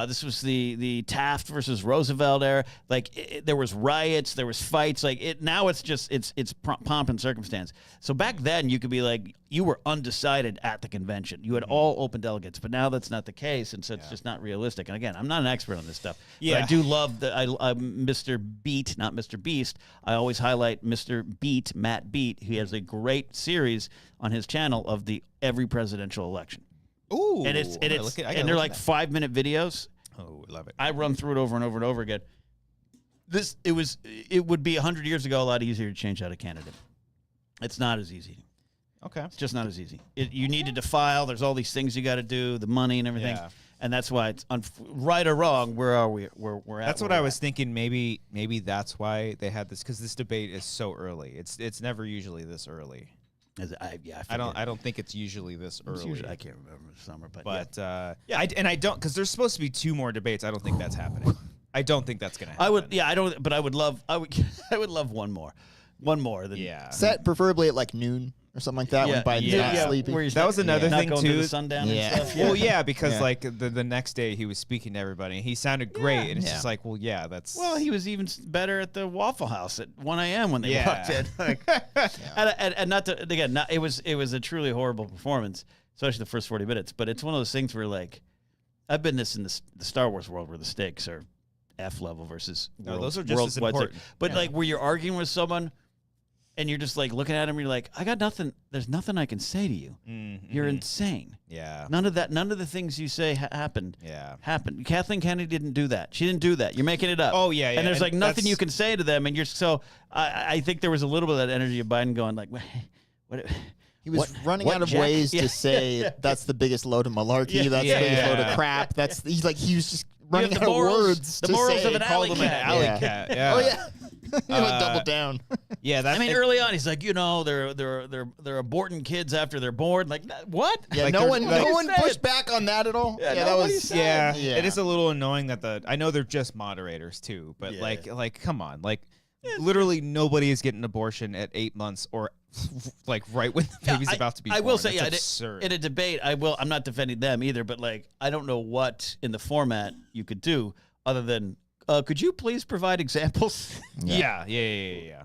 This was the Taft versus Roosevelt era. Like there was riots, there was fights. Like now it's just it's pomp and circumstance. So back then you could be like you were undecided at the convention. You had all open delegates, but now that's not the case, and so it's just not realistic. And again, I'm not an expert on this stuff. Yeah. But I do love that. Mr. Beat, not Mr. Beast. I always highlight Mr. Beat, Matt Beat. He has a great series on his channel of every presidential election. Ooh, and they're like 5-minute videos. Oh, love it. I run through it over and over and over again. It would be 100 years ago a lot easier to change out a candidate. It's not as easy. Okay, it's just not as easy. You needed to file. There's all these things you got to do, the money and everything. Yeah. And that's why it's right or wrong. Where are we? We're at. That's what I was thinking. Maybe that's why they had this, because this debate is so early. It's never usually this early. I don't think it's usually this early. I can't remember the summer, but I don't, because there's supposed to be 2 more debates. I don't think that's happening. I don't think that's gonna happen. I would love one more. Set preferably at like noon or something like that when Biden's not sleeping. That was another thing not going too. To the sundown and stuff. Well, yeah, because like the next day he was speaking to everybody. And he sounded great, and it's just like, well, yeah, that's. Well, he was even better at the Waffle House at 1 a.m. when they walked in. And not to again, it was a truly horrible performance, especially the first 40 minutes. But it's one of those things where like, I've been in the Star Wars world where the stakes are F level versus those are just as important. But like where you're arguing with someone. And you're just like looking at him, and you're like, I got nothing. There's nothing I can say to you. You're insane. Yeah. None of the things you say happened. Yeah. Happened. Kathleen Kennedy didn't do that. She didn't do that. You're making it up. Oh yeah. And there's like nothing you can say to them, and you're so. I think there was a little bit of that energy of Biden going like, what? He was running out of ways to say that's the biggest load of malarkey. That's the biggest load of crap. He was just running out of words. The morals of an alley cat. Yeah. Oh yeah. He would double down. Yeah, early on, he's like, they're aborting kids after they're born. Like, what? Yeah, like no one pushed back on that at all. Yeah, that was. Yeah, it is a little annoying that I know they're just moderators too, but like, come on, like, literally nobody is getting an abortion at 8 months or like right when the baby's about to be born. I will say, absurd. in a debate, I'm not defending them either, but like, I don't know what in the format you could do other than, could you please provide examples? Yeah.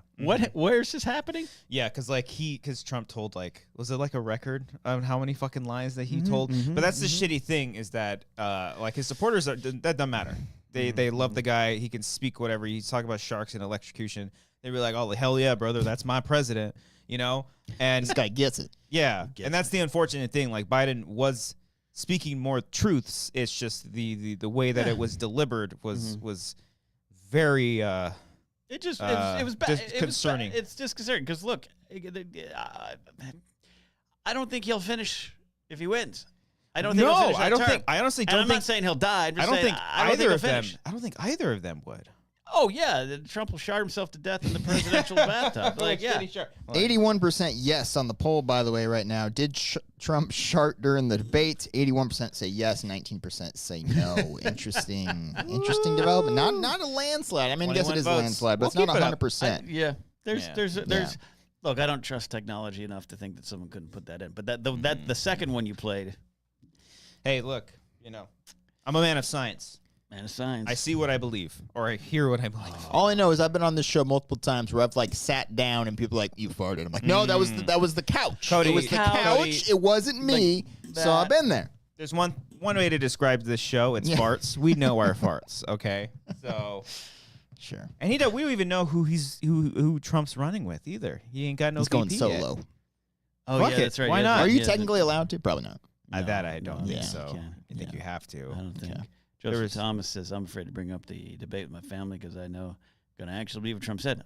Where's this happening? Yeah, because Trump told was it like a record on how many fucking lies that he told? But that's the shitty thing is that like his supporters that doesn't matter. They love the guy. He can speak whatever. He's talking about sharks and electrocution. They'd be like, oh hell yeah, brother, that's my president. And this guy gets it. Yeah, and that's the unfortunate thing. Like Biden was speaking more truths. It's just the way that it was delivered was very it was bad. Concerning. It's disconcerting because look, I don't think he'll finish if he wins. I don't think. No, he'll finish I don't term. think. I honestly don't. I'm not saying he'll die. I don't think either of them. I don't think either of them would. Oh yeah, Trump will shard himself to death in the presidential bathtub. Like 81% yes on the poll, by the way, right now. Did Trump shart during the debate? 81% say yes, 19% say no. Interesting development. Not a landslide. I mean, I guess it is a landslide, but it's not 100%. There's. Look, I don't trust technology enough to think that someone couldn't put that in. But that the second one you played. Hey, look, I'm a man of science. Man of science. I see what I believe, or I hear what I believe. All I know is I've been on this show multiple times where I've sat down and people are like, you farted. I'm like, no, that was the couch. Cody, it was the couch. It wasn't me. So I've been there. There's one way to describe this show. It's farts. We know our farts. Okay, so sure. And we don't even know who Trump's running with either. He ain't got no. He's going solo. Yet. Oh Fuck yeah, it. That's right. Why not? Are you technically allowed to? Probably not. No, that I don't think so. I think you have to. I don't think. Joseph Thomas says, I'm afraid to bring up the debate with my family because I know I'm going to actually believe what Trump said.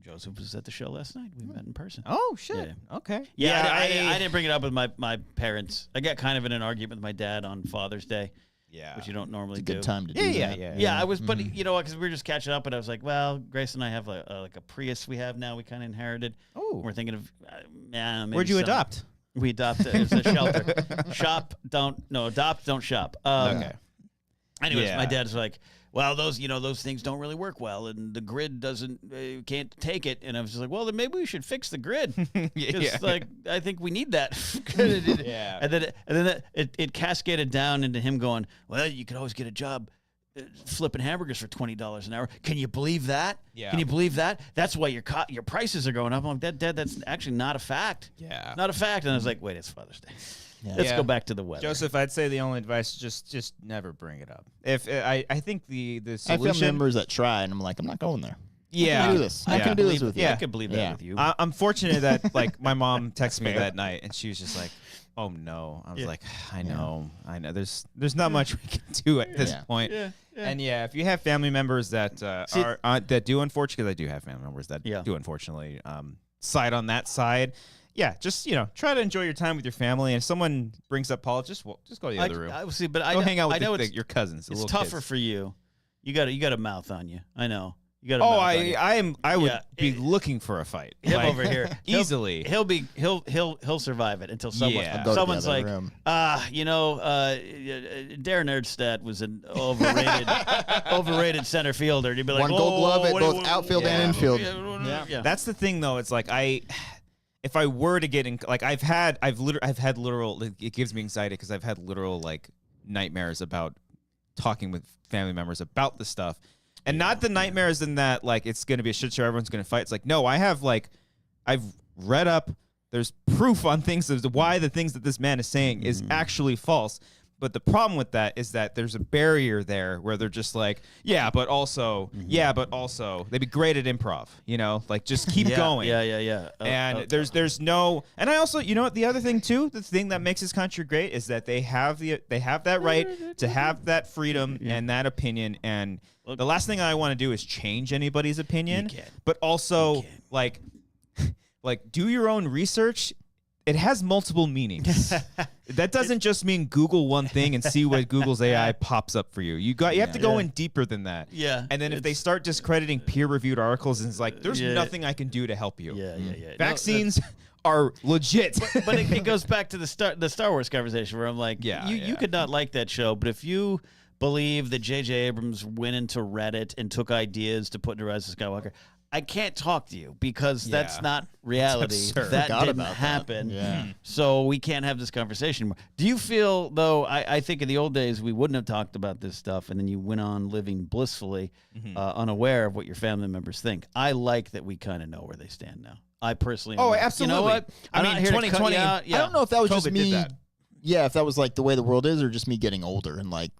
Joseph was at the show last night. We met in person. Oh, shit. Yeah. Okay. Yeah, I didn't bring it up with my parents. I got kind of in an argument with my dad on Father's Day. Yeah. Which you don't normally do. It's a good time to do that. Yeah, I was, but because we were just catching up, and I was like, well, Grace and I have like a Prius we have now. We kind of inherited. Oh. We're thinking of, maybe where'd you adopt? We adopted. It was a shelter. Adopt, don't shop. Okay. Anyways, my dad's like, well, those things don't really work well, and the grid can't take it. And I was just like, well, then maybe we should fix the grid. Like, I think we need that. Yeah. And then it cascaded down into him going, well, you could always get a job flipping hamburgers for $20 an hour. Can you believe that? Yeah. Can you believe that? That's why your prices are going up. I'm like, Dad, that's actually not a fact. Yeah. Not a fact. And I was like, wait, it's Father's Day. Yeah. Let's go back to the weather. Joseph, I'd say the only advice is just never bring it up. If I think the solution. I have members that try, and I'm like, I'm not going there. Yeah, I can do this. I can do this with you. I could believe that with you. I'm fortunate that my mom texted me that night, and she was just like, "Oh no!" I was like, "I know. There's not much we can do at this point." Yeah. And if you have family members that that do unfortunately, because I do have family members that do unfortunately side on that side. Yeah, just try to enjoy your time with your family. And if someone brings up politics, just go to the other room. I see, but go hang out with your cousins. It's tougher for you. You got a mouth on you. I know. You got. I would be looking for a fight. Him over here easily. He'll survive it until someone's like, Darren Erdstadt was an overrated center fielder. And you'd be like, one Gold Glove at both outfield and infield. Yeah. That's the thing, though. It's like if I were to get in, I've had literal. It gives me anxiety because I've had literal nightmares about talking with family members about the stuff, and not the nightmares in that it's going to be a shit show. Everyone's going to fight. It's no, I have I've read up. There's proof on things of why the things that this man is saying is actually false. But the problem with that is that there's a barrier there where they're just but also, they'd be great at improv, just keep going. Yeah. And there's no, and I also, what the other thing too, the thing that makes this country great is that they have that right to have that freedom and that opinion. And the last thing I want to do is change anybody's opinion, but also do your own research. It has multiple meanings. That doesn't just mean Google one thing and see what Google's AI pops up for you. You have to go in deeper than that. Yeah. And then if they start discrediting peer-reviewed articles, and it's there's nothing I can do to help you. Yeah. Vaccines are legit. But it goes back to the Star Wars conversation where I'm like, you could not like that show, but if you believe that J.J. Abrams went into Reddit and took ideas to put into Rise of Skywalker, I can't talk to you because that's not reality. That didn't happen. Yeah. So we can't have this conversation anymore. Do you feel, though, I think in the old days we wouldn't have talked about this stuff, and then you went on living blissfully, unaware of what your family members think. I like that we kind of know where they stand now. I personally am. Absolutely. You know what? I mean, 2020, I don't know if that was just COVID me. did that. Yeah, if that was like the way the world is, or just me getting older and like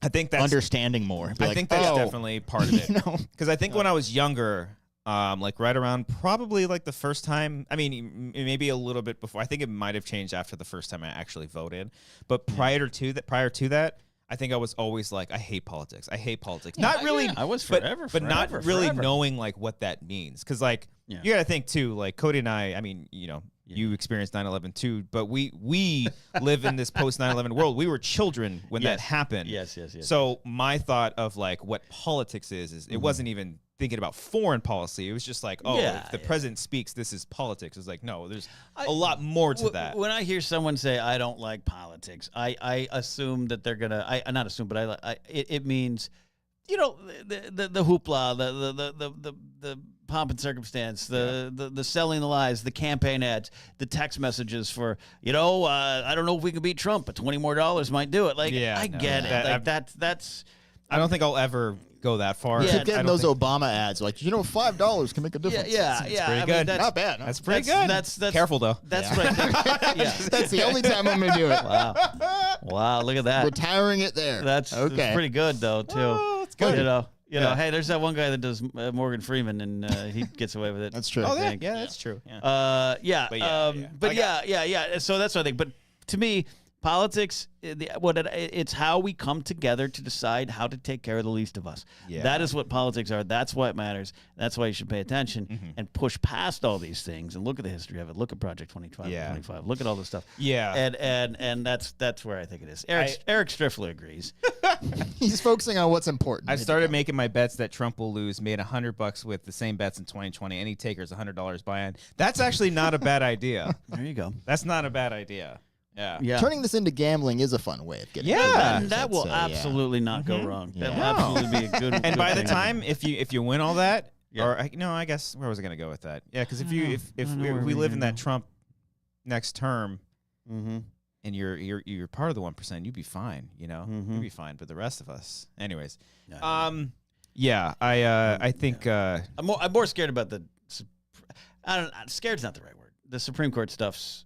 I think that's understanding more. I think that's definitely part of it. Because I think when I was younger, like right around probably like the first time, I mean, maybe a little bit before. I think it might have changed after the first time I actually voted. But prior to that, I think I was always like, I hate politics. I hate politics. Not really. I was but not really forever. knowing like what that means. Because like you got to think too. Like Cody and I mean, you know. You experienced 9/11 too, but we live in this post 9/11 world. We were children when that happened. Yes. So my thought of like what politics is it wasn't even thinking about foreign policy. It was just like, if the president speaks, this is politics. It's like, no, there's a lot more to that. When I hear someone say, I don't like politics, I assume that they're going to, not assume, but it means, you know, the hoopla, the pomp and circumstance, the selling the lies, the campaign ads, the text messages for, I don't know if we can beat Trump, but $20 more might do it. Like, I get it. Like that's. I don't think I'll ever go that far. Yeah, keep getting those Obama ads, like $5 can make a difference. Yeah, it's pretty good. Not bad. That's pretty good. That's careful though. That's what I think. That's the only time I'm gonna do it. Wow, look at that. Retiring it there. That's pretty good though too. Oh, it's good. You know, hey, there's that one guy that does Morgan Freeman, and he gets away with it. That's true. Oh, yeah, that's true. Yeah. So that's what I think. But to me, politics, it's how we come together to decide how to take care of the least of us. Yeah. That is what politics are. That's why it matters. That's why you should pay attention and push past all these things and look at the history of it. Look at Project 2025. Look at all this stuff. Yeah. And that's where I think it is. Eric Striffler agrees. He's focusing on what's important. I started making my bets that Trump will lose, made $100 with the same bets in 2020. Any takers, $100 buy-in. That's actually not a bad idea. There you go. That's not a bad idea. Yeah. Turning this into gambling is a fun way of getting. That will absolutely not go wrong. That will absolutely be a good. And by the time if you win all that, or I guess where was I going to go with that? Yeah, because if we live in that Trump next term, and you're part of the 1%, you'd be fine. You'd be fine. But the rest of us, anyways. I think I'm more scared about the. Scared's not the right word. The Supreme Court stuff's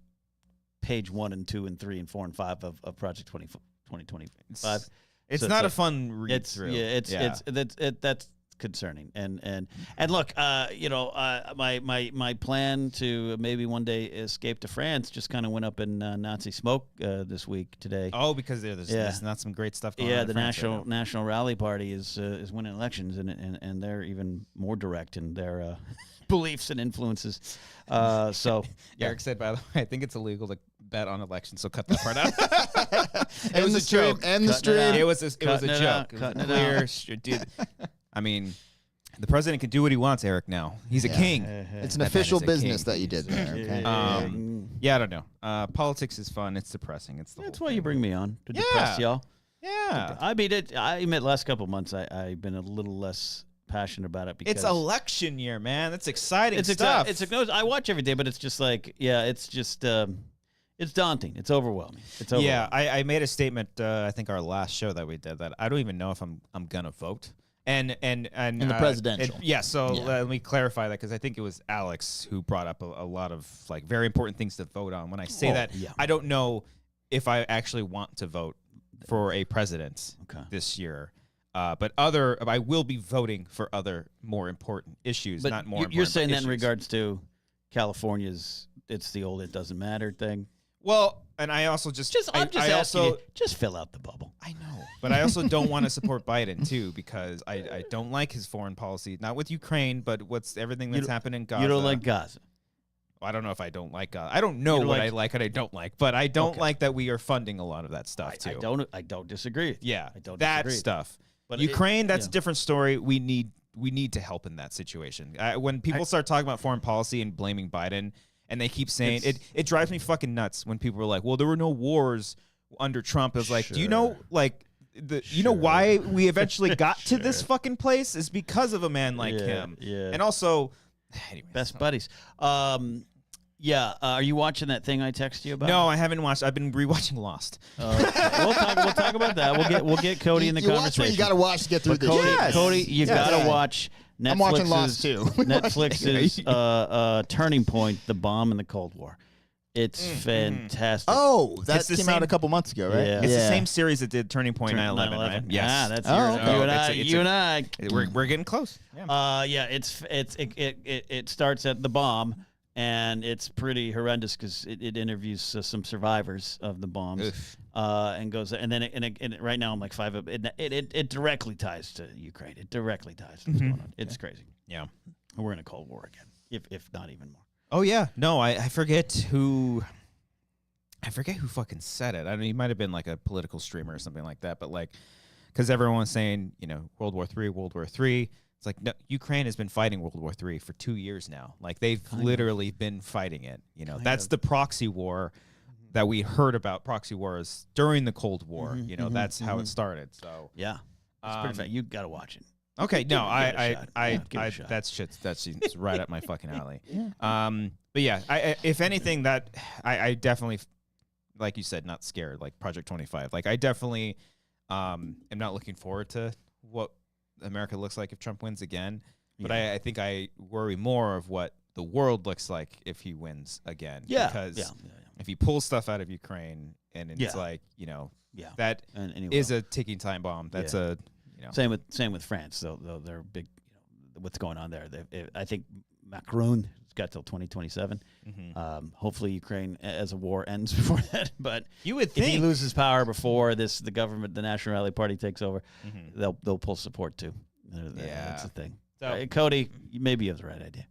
page 1 and 2 and 3 and 4 and 5 of Project 2025. It's not a fun read through. That's concerning. And look, my plan to maybe one day escape to France just kind of went up in Nazi smoke this week today. Oh, because there's not some great stuff going on. Yeah, the National Rally Party is winning elections, and they're even more direct in their beliefs and influences. Eric said, by the way, I think it's illegal to bet on elections, so cut that part out. It was a joke. And the stream. It was a joke. It was clear. Dude, I mean, the president can do what he wants, Eric, now. He's a king. It's an official business that you did there. Okay? I don't know. Politics is fun. It's depressing. That's why you bring me on, to depress y'all. Yeah. I admit last couple of months I've been a little less passionate about it because it's election year, man. That's exciting stuff. I watch every day, but it's just like, it's just it's daunting. It's overwhelming. Yeah, I made a statement. I think our last show that we did that I don't even know if I'm gonna vote. And in the presidential. Let me clarify that because I think it was Alex who brought up a lot of like very important things to vote on. When I say that, I don't know if I actually want to vote for a president this year. But I will be voting for other more important issues, not more important You're saying issues. that in regards to California's, it's the old it doesn't matter thing? Well, and I also just asking you, just fill out the bubble. I know. But I also don't want to support Biden, too, because I don't like his foreign policy, not with Ukraine, but everything that's happened in Gaza. You don't like Gaza? I don't know if I don't like Gaza. I don't know what I like and I don't like, but I don't like that we are funding a lot of that stuff, too. I don't disagree. Yeah, I don't that disagree. stuff. But Ukraine, that's a different story. We need to help in that situation. When people start talking about foreign policy and blaming Biden, and they keep saying it drives me fucking nuts when people are like, "Well, there were no wars under Trump." I was like, "Do you know, like, you know why we eventually got to this fucking place is because of a man like him. Yeah. And also, anyways, best buddies. Are you watching that thing I texted you about? No, I haven't watched. I've been rewatching Lost. We'll talk about that. We'll get Cody in the conversation. Watch what you got to watch to get through this. Cody, you got to watch Netflix's, I'm watching Lost too. Netflix's Turning Point: The Bomb in the Cold War. It's fantastic. Oh, that came out a couple months ago, right? Yeah. It's the same series that did Turning Point 9/11, right? Yes. That's okay. you and I. We're getting close. Yeah. It starts at the bomb, and it's pretty horrendous because it interviews some survivors of the bombs, and goes and then right now I'm like 5 up. It directly ties to Ukraine. It directly ties to what's going on. It's crazy. Yeah, we're in a Cold War again, if not even more. Oh yeah, no, I forget who fucking said it. I mean, he might have been like a political streamer or something like that. But like, because everyone's saying, World War III. It's like, no, Ukraine has been fighting World War III for 2 years now. Like they've literally been fighting it. That's the proxy war that we heard about. Proxy wars during the Cold War. That's how it started. So yeah, it's pretty fun. You got to watch it. Okay, no, that's that's right up my fucking alley. But yeah, if anything, that I definitely, like you said, not scared. Like Project 25, like I definitely am not looking forward to what America looks like if Trump wins again. But I think I worry more of what the world looks like if he wins again. Yeah, because if he pulls stuff out of Ukraine and it's like that is a ticking time bomb. That's a Same with France, though they're big. What's going on there? I think Macron has got till 2027. Hopefully, Ukraine as a war ends before that. But you would if he loses power before the government, the National Rally Party takes over, they'll pull support too. That's the thing. So, Cody, maybe you have the right idea.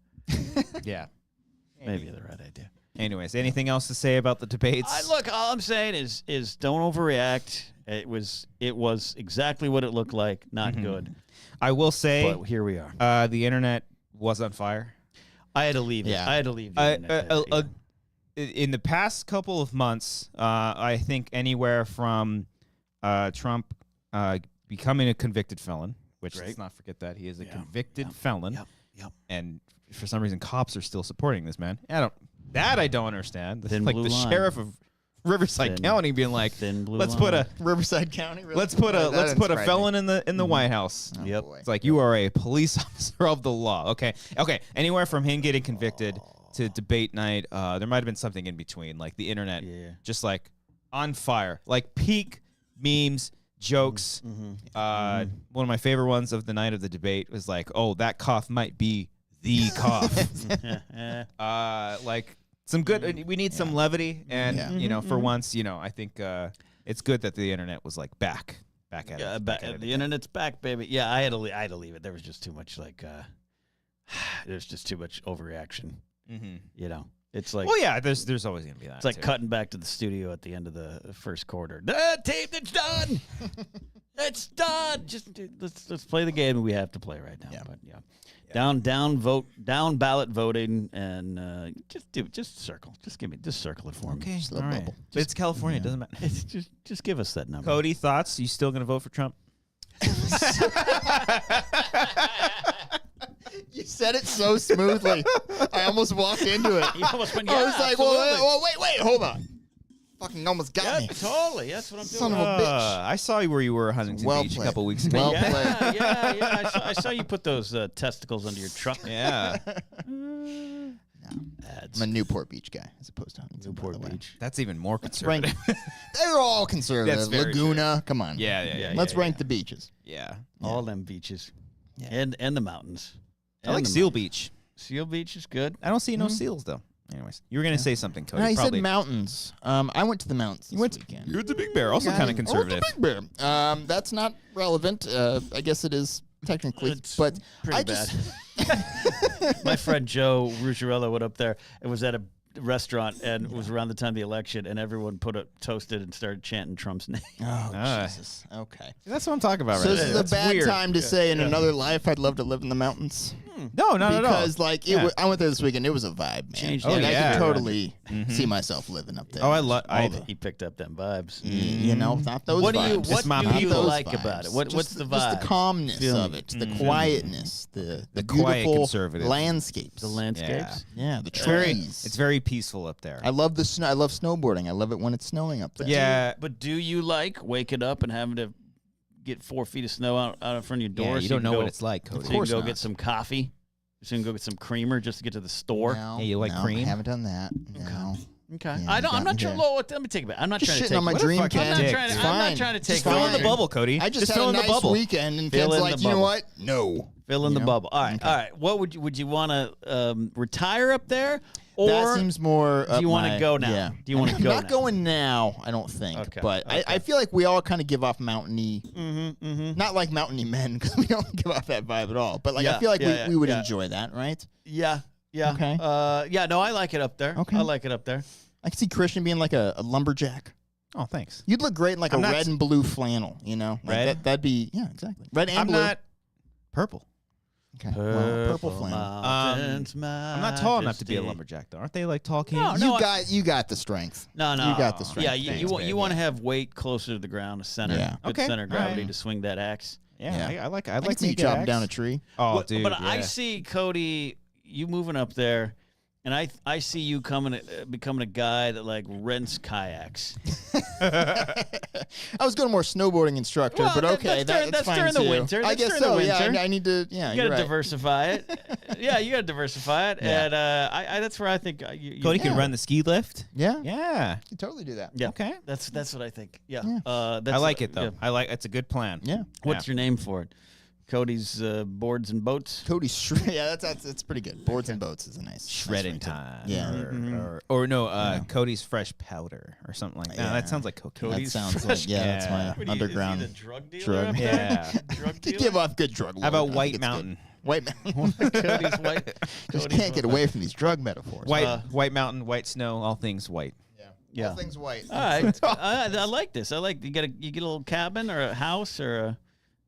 Yeah, maybe you have the right idea. Anyways, anything else to say about the debates? Look, all I'm saying is don't overreact. It was exactly what it looked like. Not good. I will say, but here we are. The internet was on fire. I had to leave it. I had to leave the internet. In the past couple of months, I think anywhere from Trump becoming a convicted felon, which let's not forget that he is a convicted felon. Yep. And for some reason, cops are still supporting this man. I don't understand. Like the line. sheriff of Riverside County being like, let's put a Riverside County. Really? Let's put a felon in the White House. Oh, yep. boy. It's like you are a police officer of the law. Okay. Anywhere from him getting convicted to debate night, there might have been something in between, like the internet, just like on fire, like peak memes, jokes. One of my favorite ones of the night of the debate was like, oh, that cough might be the cough. Like some good. We need some levity, and for once, I think it's good that the internet was like back at it. The internet's back, baby. Yeah, I had to leave it. There was just too much there's just too much overreaction. It's like, well, yeah, there's always gonna be that. It's like cutting back to the studio at the end of the first quarter. The tape, it's done. It's done. Just let's play the game we have to play right now. But down ballot voting, and just circle. Just circle it for me. Okay, Just a all little right. bubble. But it's California. It doesn't matter. It's just give us that number. Cody, thoughts? You still gonna vote for Trump? You said it so smoothly. I almost walked into it. You almost went, I was like, well, wait, hold on. Fucking almost got me. Totally. That's what I'm doing. Son of a bitch. I saw you where you were Huntington Beach a couple weeks ago. Well played. Yeah. I saw you put those testicles under your truck. Yeah. I'm a Newport Beach guy as opposed to Huntington. Newport Beach. That's even more conservative. They're all conservative. That's very Laguna, come on. Yeah. Let's rank the beaches. Yeah. All them beaches. Yeah. And the mountains. I like Seal Beach. Seal Beach is good. I don't see no seals though. Anyways, you were gonna say something, Cody. No, he probably. said mountains. I went to the mountains this weekend. You went to Big Bear, also kind of conservative. I went to Big Bear. That's not relevant. I guess it is technically, but pretty bad. My friend Joe Ruggiero went up there. It was at restaurant, and it was around the time of the election, and everyone toasted and started chanting Trump's name. Oh, Jesus. Okay. That's what I'm talking about. So right this there. is a That's bad weird. time to say in another life I'd love to live in the mountains. No, not at all. Because I went there this weekend. It was a vibe, man. Changed Like, the I yeah. could totally see myself living up there. Oh, I He picked up them vibes. You know, not those What do you vibes. what my do you people. like Those about it? vibes. What's the vibe? Just the calmness Feeling of it, the quietness, the quiet beautiful conservative. landscapes. The landscapes. Yeah, the It's very, trees. it's very peaceful up there. I love the snow. I love snowboarding. I love it when it's snowing up there. Yeah. But do you like waking up and having to get 4 feet of snow out in front of your door? Yeah, you so don't know can what go- it's like, Cody. So you course can go not. get some coffee. So you can go get some creamer just to get to the store. No, Hey, you like no, cream? I haven't done that. No. Okay. Yeah, I don't. you I'm got not me trying. there. Let me take it back. I'm not Just trying to shitting take. on my What a dream, fucking Ken. dick. It's I'm fine. not trying to take Just Fill in over. the bubble, Cody. I just fill had in a the nice bubble. weekend, and Fill Ken's in like, the you know bubble. what? No. Fill in the You know? bubble. All right. All right. What would you want to retire up there, or That seems more. do you want to go now? Yeah. Do you want to go Not now? going now, I don't think. Okay, But okay. I feel like we all kind of give off mountainy. Not like mountainy men because we don't give off that vibe at all. But like I Yeah, feel like yeah, we would yeah. enjoy that, right? Yeah. Yeah. Okay. Yeah. No, I like it up there. Okay. I like it up there. I can see Christian being like a lumberjack. Oh, thanks. You'd look great in like I'm a not- red and blue flannel, you know? Like Red? that'd be, yeah, exactly. Red and I'm blue. not purple. Okay. Well, purple flannel. Mountains, I'm not tall enough to be a majesty. lumberjack, though. Aren't they like tall kings? No, no. You got the strength. No, no. You got the strength. Yeah, you Thanks, want babe, you want to yeah. have weight closer to the ground, a center, Yeah. good Okay, center of all right. gravity to swing that axe. Yeah, Yeah. I like. I I like can see you me chopping axe. down a tree. Oh, But- dude. but yeah. I see Cody, you moving up there, and I see you becoming a guy that like rents kayaks. I was going more snowboarding instructor, Well, but okay, that's fine during the too. winter. I That's guess during the so. winter. Yeah, I need to. Yeah, You you're got to right. diversify it. Yeah, you got to diversify it, Yeah. and I that's where I think you Cody can Yeah. run the ski lift. Yeah, Yeah. you can totally do that. Yeah, Okay. That's what I think. Yeah, Yeah. that's I like it though. yeah. I like. It's a good plan. Yeah. What's your name for it? Cody's boards and boats. Cody yeah, that's pretty good. Boards and boats is a nice Shredding nice ring to it. time. Yeah. Or no, Cody's fresh powder or something like that. Yeah. That sounds like cocaine. That Cody's sounds fresh- like that's Yeah. my What are you, underground is he the drug dealer drug. up there? Yeah. Drug to dealer. give off good drug. How lord. about I White think it's good. Mountain? White Mountain. Cody's white. Just Cody's can't get away from these drug metaphors. White Mountain, white snow, all things white. Yeah. All things white. All right, I like this. I like you get a little cabin or a house or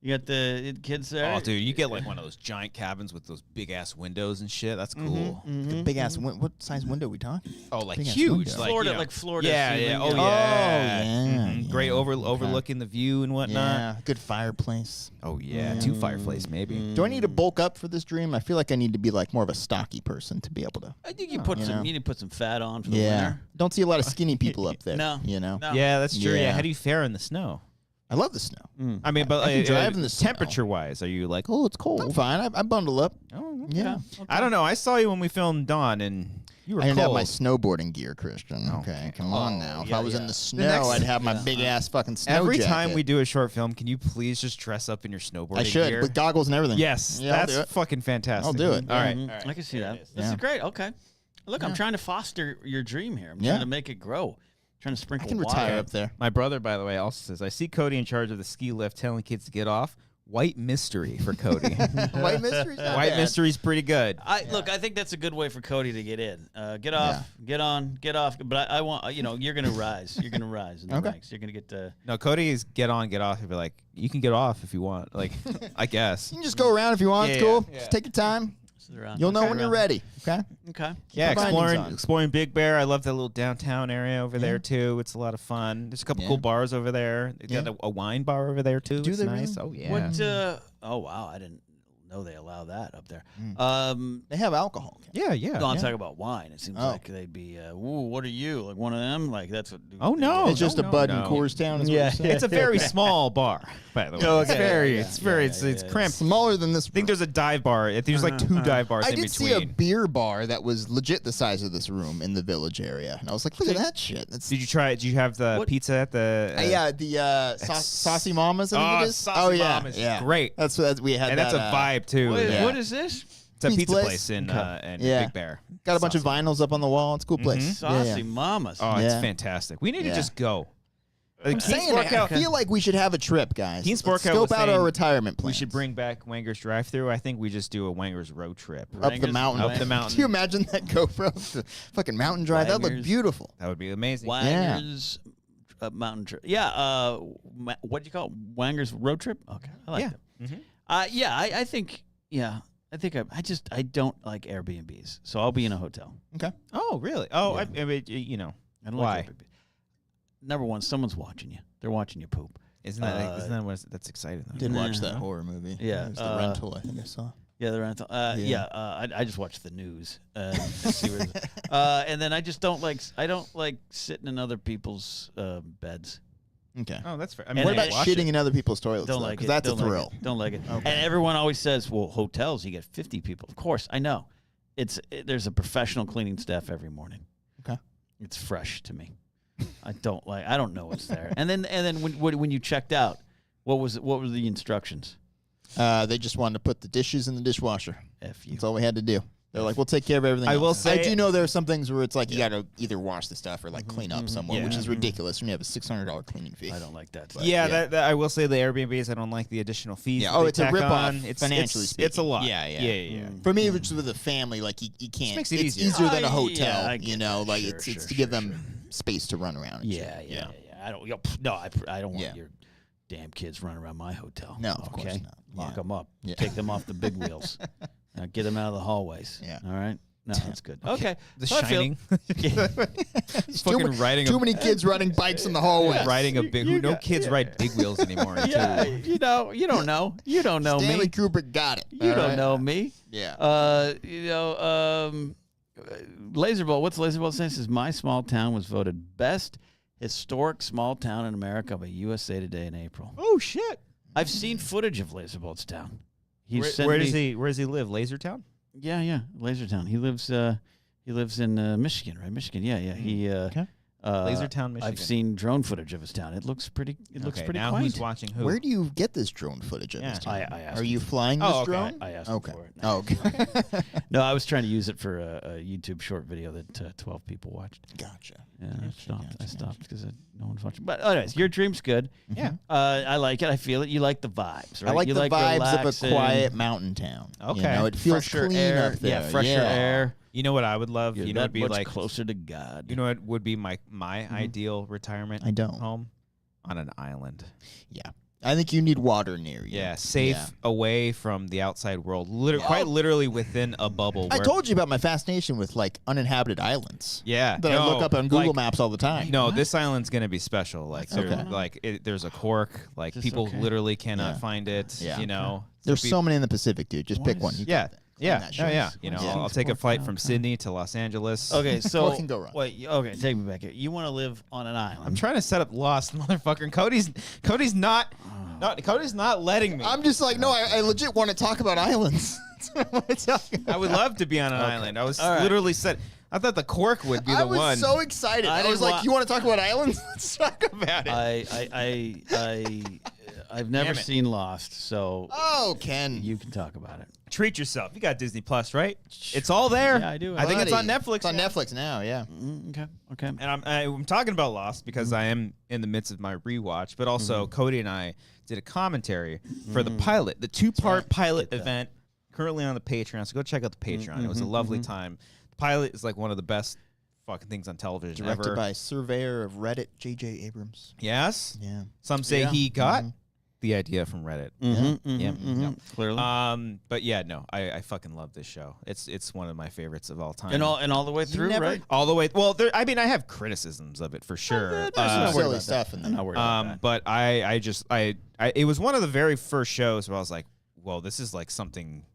you got the kids there. Oh, dude, you get like one of those giant cabins with those big ass windows and shit. That's cool. The big ass. What size window we talking? Oh, like Big ass huge, window. like Florida, you know. like Florida. Yeah, ceiling, yeah. Oh, you know. yeah. yeah, Great yeah. overlooking the view and whatnot. Yeah, good fireplace. Oh yeah, 2 fireplace maybe. Do I need to bulk up for this dream? I feel like I need to be like more of a stocky person to be able to. I think you put you know. you need to put some fat on for the Yeah, winter. don't see a lot of skinny people up there. No. you know. No. Yeah, that's true. Yeah. Yeah. How do you fare in the snow? I love the snow. I mean, but I can drive in the snow. temperature wise, are you like, oh, it's cold? I'm fine. I bundle up. Oh, Yeah. I don't know. I saw you when we filmed Dawn, and you were I didn't cold. have my snowboarding gear, Christian. Okay, come on now. If yeah, I was yeah. in the snow, next- I'd have my big ass fucking snow Every jacket. time we do a short film, can you please just dress up in your snowboarding I should gear? with goggles and everything. Yes, Yeah, I'll that's do it. fucking fantastic. I'll do it. All right. Mhm. I can see that. This Yeah. is great. Okay. Look, I'm trying to foster your dream here. I'm Yeah. trying to make it grow. trying to I sprinkle can water. retire up there. My brother, by the way, also says, I see Cody in charge of the ski lift telling kids to get off. White mystery for Cody. White mystery's not White bad. mystery's pretty good. Look, I think that's a good way for Cody to get in. Get off, get on, get off. But I want, you're going to rise. You're going to rise in the Okay. ranks. You're going to get No, Cody is get on, get off. He'll be like, you can get off if you want. Like, I guess. You can just go around if you want. It's Yeah, cool. yeah. Just take your time. sit around. You'll know Sit when you're around. ready. Okay. Okay. Yeah, your bindings on. exploring Big Bear. I love that little downtown area over there too. It's a lot of fun. There's a couple Yeah. cool bars over there. They got Yeah. a wine bar over there too. Do it's they nice. really? Oh yeah. What? Oh wow, I didn't know they allow that up there. They have alcohol. Yeah, yeah. No, I'm yeah. talking about wine. It seems Oh. like they'd be, ooh, what are you? Like one of them? Like that's what. Oh no, It's just no, a Bud no. in Coors Town. Is what Yeah, you're saying? It's a very small bar, by the way. Okay. It's very, Yeah, it's very, it's cramped. smaller than this. I think there's a dive bar. I think there's like 2 dive bars I in did see between. a beer bar that was legit the size of this room in the village area, and I was like, "Look at that shit!" That's Did you try? Did you have the What- pizza at the? yeah, the Saucy Mamas. I think it is. Saucy yeah, Mamas is yeah, great. That's what we had. and that's a that, vibe too. Wait, Yeah. what is this? It's a Pizza pizza place? place in Yeah. Big Bear. Got a bunch of Saucy. vinyls up on the wall. It's a cool place. Yeah, Saucy yeah. mamas. Oh, it's Yeah. fantastic. We need to Yeah. just go. I'm saying, I feel like we should have a trip, guys. Teen Sport Let's scope out our retirement plans. We should bring back Wanger's drive-through. I think we just do a Wanger's road trip. Up the mountain. Up the mountain. Can you imagine that GoPro? The fucking mountain drive. That would look beautiful. That would be amazing. Wanger's mountain trip. Yeah. What do you call it? Wanger's road trip? Okay. I like that. I think, I don't like Airbnbs. So I'll be in a hotel. Okay. Oh, really? Oh, Yeah. I mean, I don't why? like Airbnb. Number one, someone's watching you. They're watching you poop. Isn't that that's exciting? Though? Did watch that horror movie. Yeah. It was the rental, I think I saw. Yeah, the rental. I just watch the news. See where and then I just don't like sitting in other people's beds. Okay. Oh, that's fair. I mean, what about shitting it. in other people's toilets? Don't like it. Because that's Don't a like thrill. it. Don't like it. Okay. And everyone always says, "Well, hotels, you get 50 people." Of course, I know. There's a professional cleaning staff every morning. Okay. It's fresh to me. I don't know what's there. And then when you checked out, what were the instructions? They just wanted to put the dishes in the dishwasher. F you. That's all we had to do. They're like, we'll take care of everything I else. will say- I do know there are some things where it's like you got to either wash the stuff or like clean up somewhere, which is ridiculous when you have a $600 cleaning fee. I don't like that. Yeah, that I will say the Airbnbs. I don't like the additional fees. Yeah. that Oh, they it's a tack ripoff on. It's financially speaking. It's a lot. Yeah. For me, which is with a family, like you can't. makes it it's easier. easier than a Yeah, hotel. I get that. Like Sure, it's sure, to give them space to run around. And Yeah. shit. I don't. I don't want your damn kids running around my hotel. No, of course not. Lock them up. Yeah. Take them off the big wheels. Get them out of the hallways. Yeah. All right. No, that's good. Okay. The So I feel- Shining. Fucking riding Too many kids riding bikes in the hallway. riding a big. No kids ride big wheels anymore. Yeah, you don't know. You don't know Stanley me. Kubrick got it. You all don't right? know me. Yeah. Laserball. What's Laserball saying? It says my small town was voted best historic small town in America by USA Today in April. Oh shit! I've seen footage of Laserball's town. Where does he live? Lasertown? Yeah, Lasertown. He lives in Michigan, right? Michigan. Yeah. He Lasertown, Michigan. I've seen drone footage of his town. It looks pretty. It looks pretty now quaint. who's watching who? Where do you get this drone footage of Yeah. this town? I asked Are you him. flying this Oh, okay. drone? I asked him for it. Oh, okay. No, I was trying to use it for a YouTube short video that 12 people watched. Gotcha. Yeah, I stopped because no one's watching. But anyways, your dream's good. Yeah. I like it. I feel it. You like the vibes, right? I like you the vibes of a relaxing, quiet mountain town. Okay. It feels fresher clean air. up there. Yeah, fresher air. You know what I would love? You're You know, that it'd be much like closer to God. You know what would be my ideal retirement? I don't. home on an island. Yeah. I think you need water near you. Yeah, safe, away from the outside world. Quite literally within a bubble. I where- told you about my fascination with like uninhabited islands. Yeah, That I look up on Google like, Maps all the time. No, this island's gonna be special. Like, Okay. there's a cork. Like, Is this people okay? literally cannot Yeah. find it. Yeah. You know, There's Some so many in the Pacific, dude. Just pick one. You Yeah. got that. Yeah, that oh, shit. yeah. You know, Yeah. I'll take a flight from Okay. Sydney to Los Angeles. Okay, so What can go wrong? Wait, okay, take me back here. You want to live on an island? I'm trying to set up Lost, motherfucker. And Cody's not letting me. I'm just like, no, I legit want to talk about islands. That's what I want to talk about. I would love to be on an island. I was literally said. I thought the cork would be I the was one. so excited. I was didn't like, wa- you want to talk about islands? Let's talk about it. I've never Damn it. seen Lost, so Oh, Ken. you can talk about it. Treat yourself. You got Disney Plus, right? It's all there. Yeah, I do. I think it's on Buddy. Netflix. It's on now. Netflix now, yeah. Okay. And I'm talking about Lost because I am in the midst of my rewatch, but also Cody and I did a commentary for the pilot, the 2-part pilot event currently on the Patreon. So go check out the Patreon. It was a lovely time. The pilot is like one of the best fucking things on television Directed ever. by surveyor of Reddit, J.J. Abrams. Yes. Yeah. Some say Yeah. he got the idea from Reddit. Yeah. Clearly. But yeah, no, I fucking love this show. It's one of my favorites of all time. and all the way through, never- right? all the way. Well, I mean, I have criticisms of it for sure. There's some silly stuff in I'm not there. worried about that. But it was one of the very first shows where I was like, well, this is like something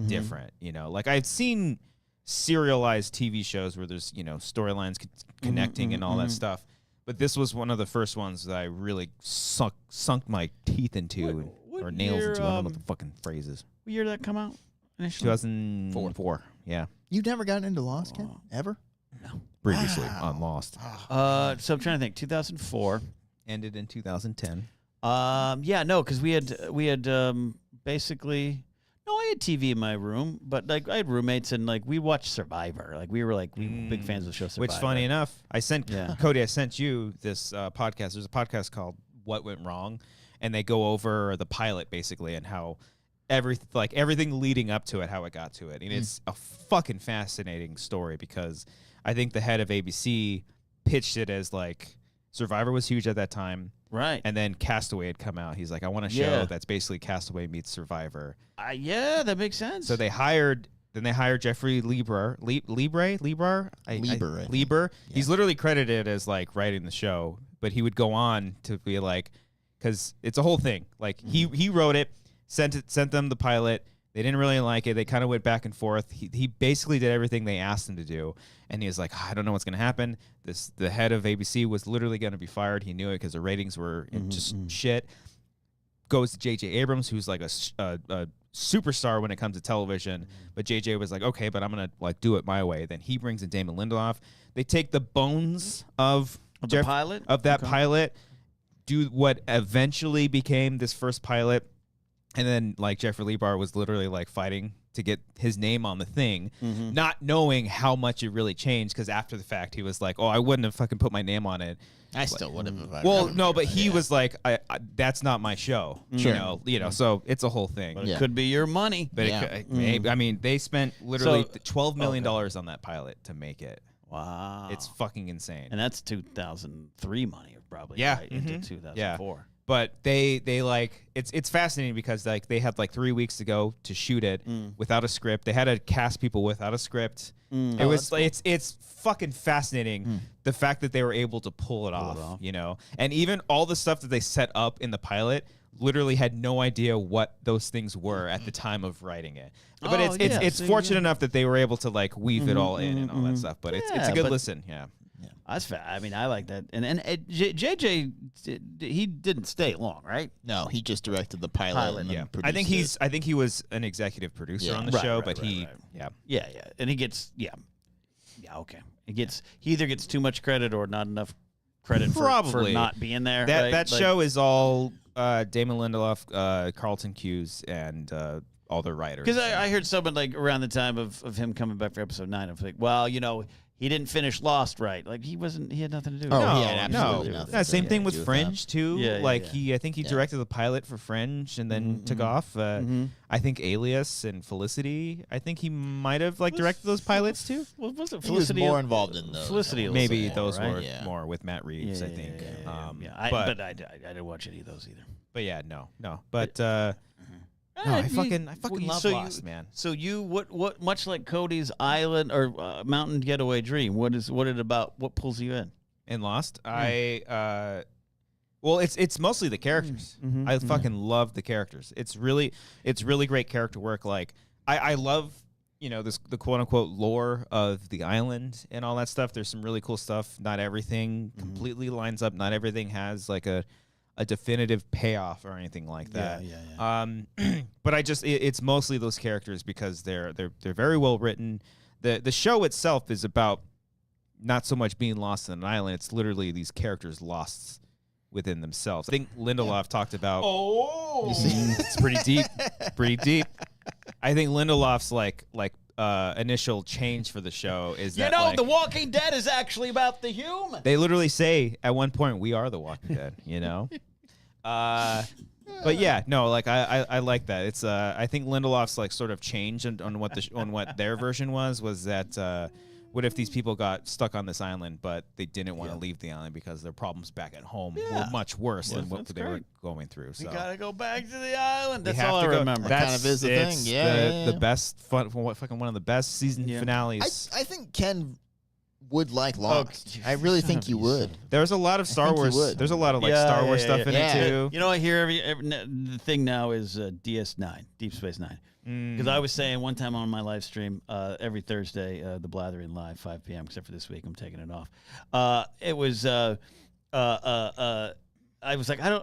different, you know? Like I've seen serialized TV shows where there's, you know, storylines connecting and all that stuff. But this was one of the first ones that I really sunk my teeth into What or nails year, into. I don't know what the fucking phrase is. What year did that come out initially? 2004. Yeah. You've never gotten into Lost, Ken? Ever? Previously on Lost. So I'm trying to think. 2004. Ended in 2010. Yeah, no, because we had basically. No, I had TV in my room, but like I had roommates and like we watched Survivor. Like we were like big fans of the show Survivor. Which, funny enough, Cody, I sent you this podcast. There's a podcast called What Went Wrong, and they go over the pilot basically and how everything leading up to it, how it got to it. And it's a fucking fascinating story because I think the head of ABC pitched it as like Survivor was huge at that time. Right. And then Castaway had come out. He's like, I want a show that's basically Castaway meets Survivor. Yeah, that makes sense. So they hired Jeffrey Lieber. Lieber. Yeah. He's literally credited as like writing the show, but he would go on to be like, because it's a whole thing. Like he wrote it, sent them the pilot. They didn't really like it. They kind of went back and forth. He basically did everything they asked him to do, and he was like, I don't know what's going to happen. The head of ABC was literally going to be fired. He knew it because the ratings were just shit. Goes to J.J. Abrams, who's like a superstar when it comes to television, but J.J. was like, okay, but I'm going to like do it my way. Then he brings in Damon Lindelof. They take the bones of the pilot of that pilot, do what eventually became this first pilot. And then, like, Jeffrey Lieber was literally, like, fighting to get his name on the thing, not knowing how much it really changed, because after the fact, he was like, oh, I wouldn't have fucking put my name on it. I still would have. Well, no, but he was like, that's not my show. Sure. You know, so it's a whole thing. But it could be your money. But I mean, they spent literally $12 million on that pilot to make it. Wow. It's fucking insane. And that's 2003 money, probably. Yeah. Right, into 2004. Yeah. But they like it's fascinating because like they had like 3 weeks to go to shoot it without a script. They had to cast people without a script. It was like, it's fucking fascinating the fact that they were able to pull it off, you know. And even all the stuff that they set up in the pilot literally had no idea what those things were at the time of writing it. But it's fortunate enough that they were able to like weave it all in and all that stuff. But it's a good listen, yeah. That's fair. I mean, I like that. And JJ, he didn't stay long, right? No, he just directed the pilot. Yeah, I think he was an executive producer on the show, but yeah, and he gets okay. He either gets too much credit or not enough credit for not being there. That show is all Damon Lindelof, Carlton Cuse, and all the writers. Because I heard someone like around the time of him coming back for episode 9, I was like, well, you know, he didn't finish Lost right. Like he had nothing to do with it. He had absolutely nothing. Yeah, same thing with Fringe too. Yeah, I think he directed the pilot for Fringe and then took off. I think Alias and Felicity. I think he might have like directed those pilots too. Was it Felicity? He was more involved in those. Felicity. Maybe those were more with Matt Reeves. I think. But I didn't watch any of those either. But yeah, no. But. No, I fucking love Lost, man. So you what much like Cody's Island or Mountain Getaway Dream? What it about? What pulls you in? In Lost, well, it's mostly the characters. I fucking love the characters. It's really great character work. Like I love the quote unquote lore of the island and all that stuff. There's some really cool stuff. Not everything completely lines up. Not everything has like a definitive payoff or anything like that. But it's mostly those characters because they're very well written. The show itself is about not so much being lost in an island. It's literally these characters lost within themselves. I think Lindelof talked about. You see? It's pretty deep. I think Lindelof's like initial change for the show is that The Walking Dead is actually about the human. They literally say at one point, "We are the Walking Dead," you know. But yeah, no, like I like that. It's I think Lindelof's like sort of change on what their version was that what if these people got stuck on this island but they didn't want to leave the island because their problems back at home were much worse than what they were going through. So we gotta go back to the island. That's all I remember. That kind of is the thing. The best fun, fucking one of the best season finales. I think Ken would like Lost. I really think you would. There's a lot of Star Wars. There's a lot of Star Wars stuff in it too. You know, I hear the thing now is DS9, Deep Space Nine. Because I was saying one time on my live stream, every Thursday, the Blathering Live, 5 p.m., except for this week, I'm taking it off. It was, I was like, I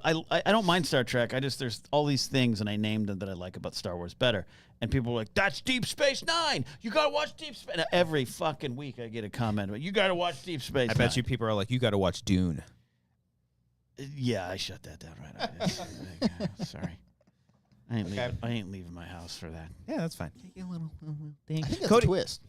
don't mind Star Trek. There's all these things, and I named them that I like about Star Wars better. And people were like, that's Deep Space Nine. You got to watch Deep Space. Every fucking week I get a comment about, you got to watch Deep Space Nine. I bet you people are like, you got to watch Dune. Yeah, I shut that down right away. Sorry. I ain't leaving my house for that. Yeah, that's fine. Take a little thing. I think that's Cody, a twist.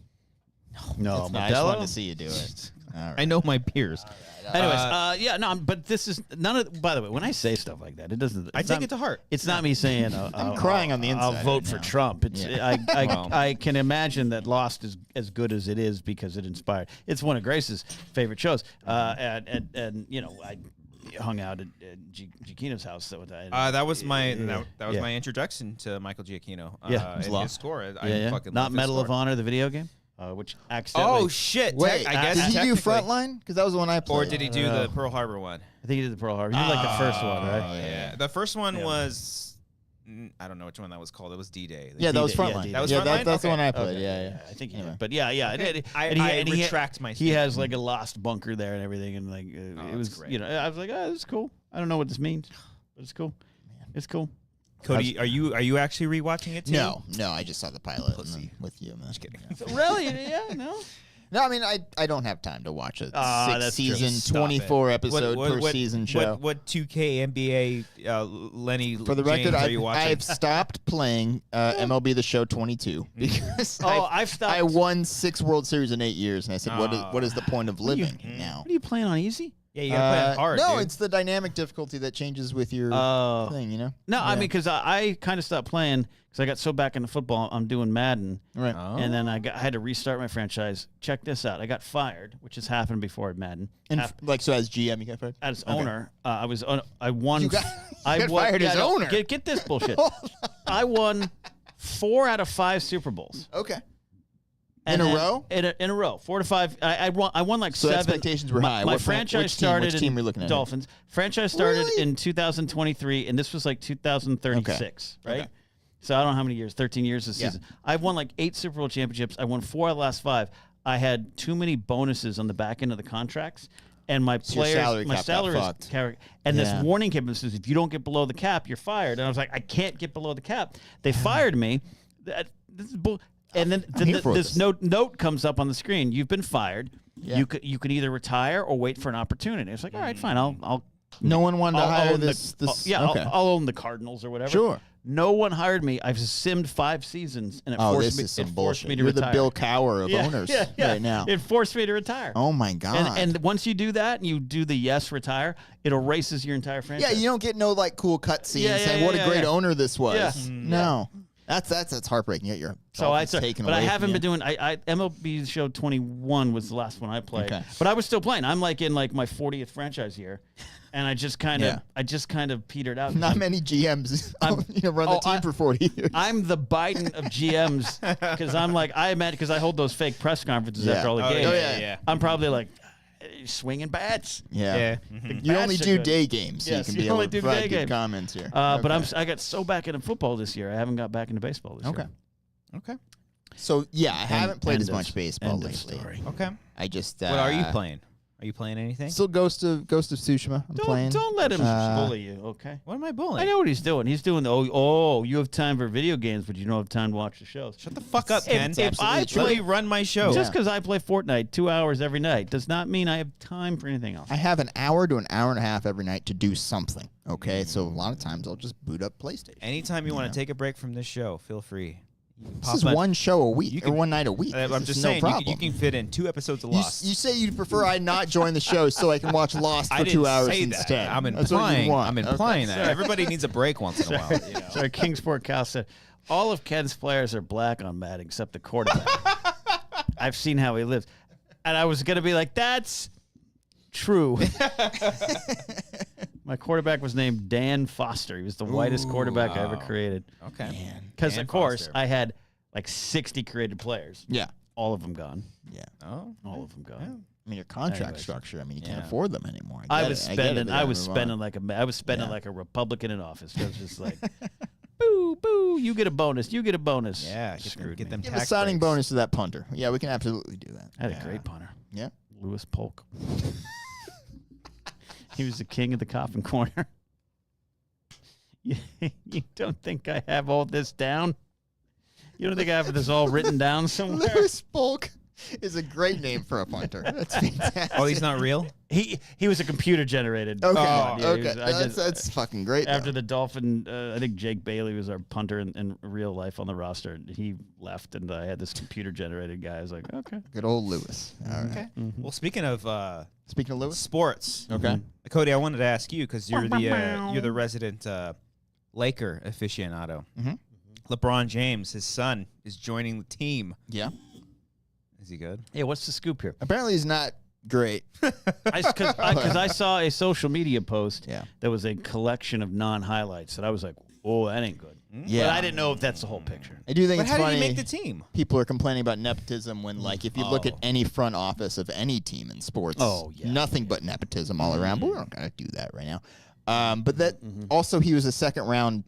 No, I just wanted to see you do it. All right. I know my peers. Anyways, but this is none of. By the way, when I say stuff like that, it doesn't. I take it to heart. It's not me saying I'm crying on the inside. I'll vote right for now. Trump. It's Well. I can imagine that Lost is as good as it is because it inspired. It's one of Grace's favorite shows. And you know, I hung out at Giacchino's house. That was my my introduction to Michael Giacchino. Yeah, and his score. I fucking not love his Medal of score. Honor, the video game, which accidentally. Oh shit! Wait, I guess did he do technically- Frontline? Because that was the one I played. or did he do the Pearl Harbor one? I think he did the Pearl Harbor. You did like the first one, right? Oh, Yeah, the first one was. I don't know which one that was called. It was D-Day. Yeah, that was D-Day, Frontline. yeah, That was yeah, Frontline? that's the one I Okay. played. Yeah. I think he Anyway. did. But yeah. I retract my He statement. has like a lost bunker there and everything, and like it that's was, great. you know, I was like, oh, this is cool. I don't know what this means, but it's cool. It's cool. Cody, are you actually rewatching it too? No, I just saw the pilot and then with you. Man. Just kidding. Really? Yeah. No. No, I mean I don't have time to watch a that's true. six-season, Stop it. 24 episode per season show. What 2K NBA Lenny For the James record, are you watching? I've stopped playing MLB The Show 22 because I've stopped. I won 6 World Series in 8 years, and I said, what is the point of living now? What are you playing on easy? Yeah, you gotta play it hard. No, dude. it's the dynamic difficulty that changes with your thing, you know? No, I Yeah. mean, because I kind of stopped playing because I got so back into football. I'm doing Madden, Right. and then I had to restart my franchise. Check this out: I got fired, which has happened before at Madden. And so as GM, you got fired? As owner, I won. You got I got fired as no, owner. Get this bullshit. I won 4 out of 5 Super Bowls. Okay. And In a then- row? In a row, 4 to 5. I won like So 7. expectations were high. My What franchise which started team in were you looking at? Dolphins. Franchise started Really? in 2023, and this was like 2036, right? Okay. So I don't know how many years, 13 years this Yeah. season. I've won like 8 Super Bowl championships. I won 4 out of the last 5. I had too many bonuses on the back end of the contracts. And my your players, salary my cap got salary fucked. is and Yeah. this warning came and says, if you don't get below the cap, you're fired. And I was like, I can't get below the cap. They fired me. This is bull. And then here for this this. note comes up on the screen. You've been fired. Yeah. You could either retire or wait for an opportunity. It's like, all right, fine. I'll No one wanted to I'll hire own this. okay. I'll own the Cardinals or whatever. Sure. No one hired me. I've simmed 5 seasons, and it Oh, forced this me. is some it forced bullshit. me to You're retire. the Bill Cowher of owners right now. It forced me to retire. Oh my god! And once you do that, and you do the yes retire, it erases your entire franchise. yeah, you don't get no like cool cutscenes Yeah, saying what a great owner this was. Yeah. No, that's heartbreaking. Yet you're So taken but away I from haven't you. been doing. I MLB Show 21 was the last one I played. Okay. But I was still playing. I'm like in like my 40th franchise year, and I just kind of Yeah. petered out. Not many GMs run the team for 40 years. I'm the Biden of GMs because I'm like I imagine because I hold those fake press conferences Yeah. after all the Oh, games. yeah. I'm probably like swinging bats. yeah. Mhm. You only Bats are do good. day games, so Yes, you can you be able only to do provide day good games. comments here. But Okay. I got so back into football this year. I haven't got back into baseball this year. Okay. So yeah, I haven't played end as of- much baseball end of lately. story. Okay. I just What are you playing? Are you playing anything? Still Ghost of Tsushima. I'm playing. Don't let him Uh, bully you, okay? What am I I bullying? know what he's doing. He's doing you have time for video games, but you don't have time to watch the shows. Shut the fuck up, If- Ken. if I Let play- me run my show. Just because I play Fortnite 2 hours every night does not mean I have time for anything else. I have an hour to an hour and a half every night to do something. Okay, so a lot of times I'll just boot up PlayStation. Anytime you want to take a break from this show, feel free. This is one show a week you or can- one night a week. I'm This just is saying, no you, problem. can fit in 2 episodes of You, Lost. you say you'd prefer I not join the show so I can watch Lost I for didn't 2 hours say instead. that. I'm That's what you implying. want. I'm Okay. implying that everybody needs a break once in a while. You know? Sorry, Kingsport Cal said, all of Ken's players are black on Madden except the quarterback. I've seen how he lives. And I was going to be like, that's true. My quarterback was named Dan Foster. He was the whitest quarterback I ever created. Okay. Because, Dan of course, Foster. I had like 60 created players. Yeah. All of them gone. Yeah. Oh. All of them gone. I mean, your contract Anyways. structure. I mean, you can't Yeah. afford them anymore. I get was it. I get it. spending. They I gotta was move on. spending like a. I was spending Yeah. like a Republican in office. It was just like, boo, boo. You get a bonus. You get a bonus. Yeah. Screwed Get me. them Give a tax signing breaks. bonus to that punter. Yeah, we can absolutely do that. I had a great punter, Yeah. Lewis Polk. He was the king of the coffin corner. You don't think I have all this down? You don't think I have this all written down somewhere? Lewis Polk. is a great name for a punter. That's fantastic. Oh, he's not real? He was a computer generated. Okay, one. Yeah, he okay. was- That's fucking great. After though. the Dolphin, I think Jake Bailey was our punter in real life on the roster. And he left, and I had this computer generated guy. I was like, okay. Good old Lewis. All right. Okay. Well, speaking of Speaking of Lewis. sports, Okay. Cody, I wanted to ask you because you're the resident Laker aficionado. Mhm. LeBron James, his son, is joining the team. Yeah. Is he good? Hey, what's the scoop here? Apparently he's not great. Because I saw a social media post Yeah. that was a collection of non-highlights, and I was like, oh, that ain't good. Yeah. But I didn't know if that's the whole picture. I do think But it's how funny. did he make the team? People are complaining about nepotism when, like, if you look at Oh. any front office of any team in sports, Oh, yeah. nothing but nepotism all around. But we're not going to do that right now. But that also, he was a second round,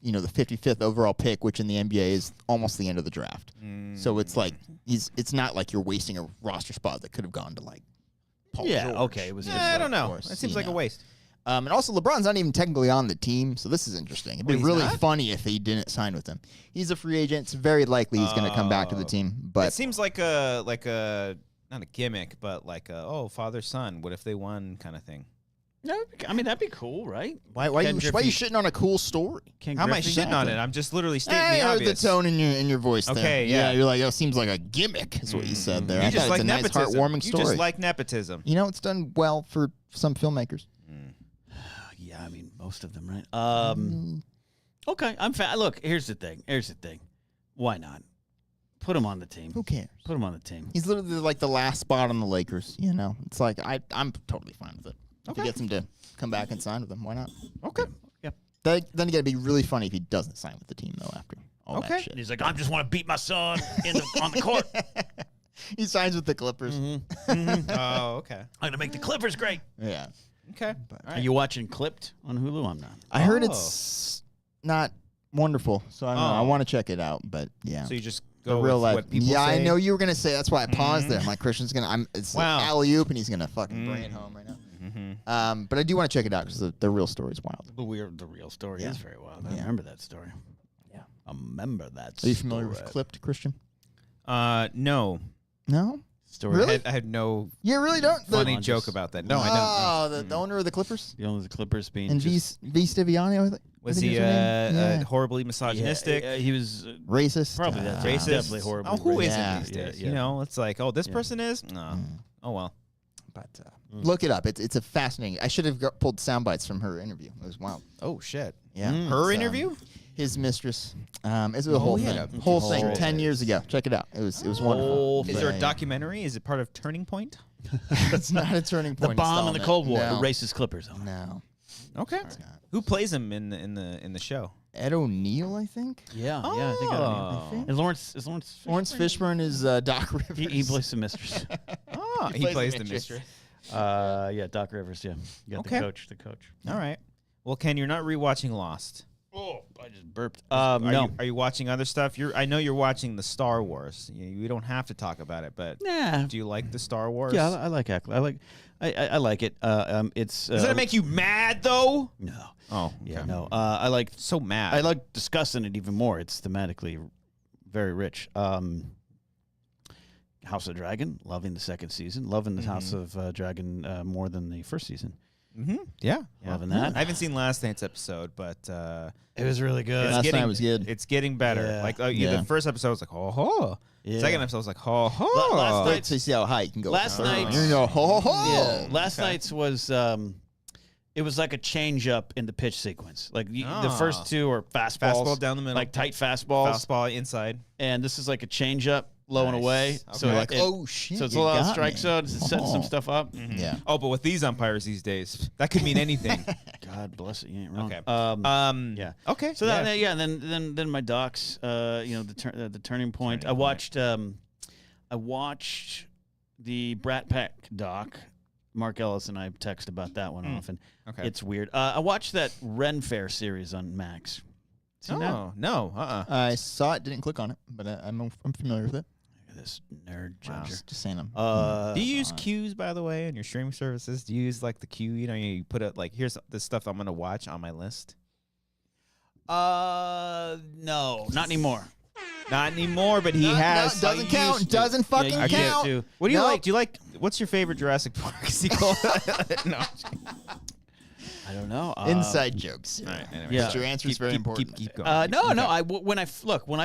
the 55th overall pick, which in the NBA is almost the end of the draft. So it's like it's not like you're wasting a roster spot that could have gone to like Paul George. Okay. It was just I don't know. course, That seems you like a know. waste. And also, LeBron's not even technically on the team, so this is interesting. It'd be he's really not? funny if he didn't sign with them. He's a free agent. It's very likely he's going to come back to the team. It But seems like a not a gimmick, but like father son. What if they won kind of thing? I mean, that'd be cool, right? why Ken are you Griffey- shitting on a cool story? Ken How am I Griffey? shitting on it? I'm just literally stating I the heard obvious. the tone in your voice there. Okay, yeah. You're like, it seems like a gimmick, is what you said there. You I just thought like it's a nice, nepotism. heartwarming You story. just like nepotism. It's done well for some filmmakers. Yeah, I mean, most of them, right? Okay, I'm Look, here's the thing. Why not? Put him on the team. Who cares? Put him on the team. He's literally like the last spot on the Lakers. It's like I'm totally fine with it. If he gets him to come back and sign with them, why not? Okay. Yep. Then you gotta be really funny if he doesn't sign with the team though. After all that shit, He's like, I just want to beat my son on the court. he signs with the Clippers. Oh, okay. I'm gonna make the Clippers great. Yeah, Okay. All Are right. you watching Clipped on Hulu? I'm not. I heard it's not wonderful, so I don't know. I want to check it out, but yeah. So you just The go real with life. what people Yeah, say? I know you were gonna say. That's why I paused there. My Christian's gonna. It's Wow. like alley oop, and he's gonna fucking bring it home right now. But I do want to check it out because the real story is wild. The real story is very wild. I remember that story. Yeah. I remember that. Are you familiar with Clipped, Christian? No. No. story? Really? I had no You really don't. funny on, joke just- about that. No, I don't. Oh, the owner of the Clippers The owner of the Clippers being and V Stiviani. I think. Was I think he is her name? horribly misogynistic? he was Racist? probably that's Racist? definitely horrible. Oh, who isn't isn't Yeah. these days? Yeah. You know, it's like, oh, this person is? No. Oh, well. But look it up. It's a fascinating. I should have pulled sound bites from her interview. It was wild. Oh, shit. Yeah. Her It's, interview? His mistress. It was a whole thing. yeah. Whole thing. Whole 10 years ago. Check it out. It was wonderful. Is there a documentary? Is it part of Turning Point? It's not a turning The point. bomb in the installment. Cold War. No. The racist Clippers. No. Okay. Who plays him in the show? Ed O'Neill, I think. Yeah, I think I think. And Lawrence Lawrence Fishburne is Doc Rivers. He plays the mistress. Oh, he plays plays the the mistress. mistress. Yeah, Doc Rivers. Yeah, you got Okay. the coach. All right. Well, Ken, you're not rewatching Lost. Oh, I just burped. Are you watching other stuff? I know you're watching the Star Wars. We don't have to talk about it, but Nah. do you like the Star Wars? Yeah, I like Ackler. I like it. It's Doesn't it make you mad though? no. Oh, Yeah, okay. no. I like So mad. I like discussing it even more. It's thematically very rich. House of Dragon, loving the second season, loving the House of Dragon more than the first season. Yeah. Loving that. I haven't seen last night's episode, but It was really good. Last night was good. It's getting better. Yeah. Like Yeah. the first episode was like, oh. Yeah. Second episode was like, oh. Last Wait night- to see how high you can go. Last with the third night's- one. You go, ho, ho, ho. Yeah, last night's was it was like a change up in the pitch sequence. Like the Ah. first two are fastballs, Fastball down the middle. like tight fastballs, Fastball inside. and this is like a change up, low and Nice. away. Okay. So You're like, it- oh shit. so it's you a lot of got strike me. zone, it's setting some Oh. stuff up. Yeah. Oh, but with these umpires these days, that could mean anything. God bless it, you ain't wrong. Okay. Yeah. Okay. So and then my docs, the turning point. I watched the Brat Pack doc. Mark Ellis and I text about that one often. Okay. It's weird. I watched that Ren Fair series on Max. Seen that? Oh, no. I saw it, didn't click on it, but I'm familiar with it. Look at this nerd judger. Just saying them. Do you use cues, by the way, on your streaming services? Do you use like the cue? You know, you put it like, here's the stuff I'm going to watch on my list. No, not anymore. Not anymore, but he has. No, doesn't count. Doesn't fucking count. What do you like? Do you like? What's your favorite Jurassic Park sequel? No. I don't know. Inside jokes. All right, anyway. Yeah. Your answer is very important. Keep going. No. When I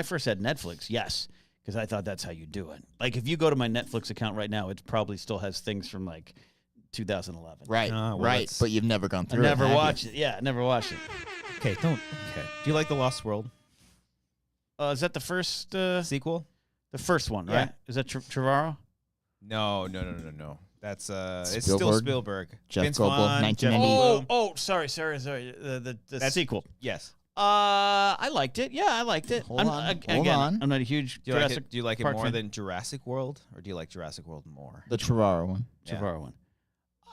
first had Netflix, yes, because I thought that's how you do it. Like if you go to my Netflix account right now, it probably still has things from like 2011. Right. Right. But you've never gone through it. Never watched it. Yeah, never watched it. Okay. Do you like The Lost World? Is that the first sequel? The first one, right? Is that Trevorrow? No. That's it's still Spielberg. Jeff Vince Goldblum, Vaughn, 1990. Sorry. The sequel. Yes. I liked it. Yeah, I liked it. Hold on. I'm not a huge Jurassic. Do you like it Park more fan. than Jurassic World, or do you like Jurassic World more? The Trevorrow one. Trevorrow one.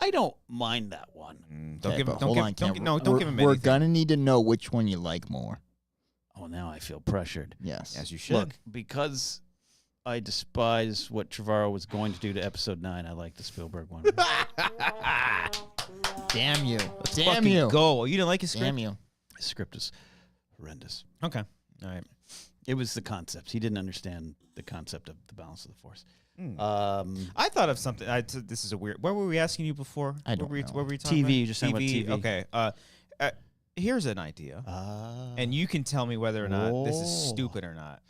I don't mind that one. Don't give him. Don't give him. We're anything. gonna need to know which one you like more. Oh, now I feel pressured. Yes. As you should. Look, because I despise what Trevorrow was going to do to Episode 9, I like the Spielberg one. Damn you. Damn Fucking you. Go. You didn't like his script? Damn you. His script is horrendous. Okay. All right. It was the concept. He didn't understand the concept of the balance of the force. I thought of something. This is a weird. What were we asking you before? I don't know. What were we talking TV. about? You just saying about TV. Okay. Here's an idea, and you can tell me whether or not this is stupid or not.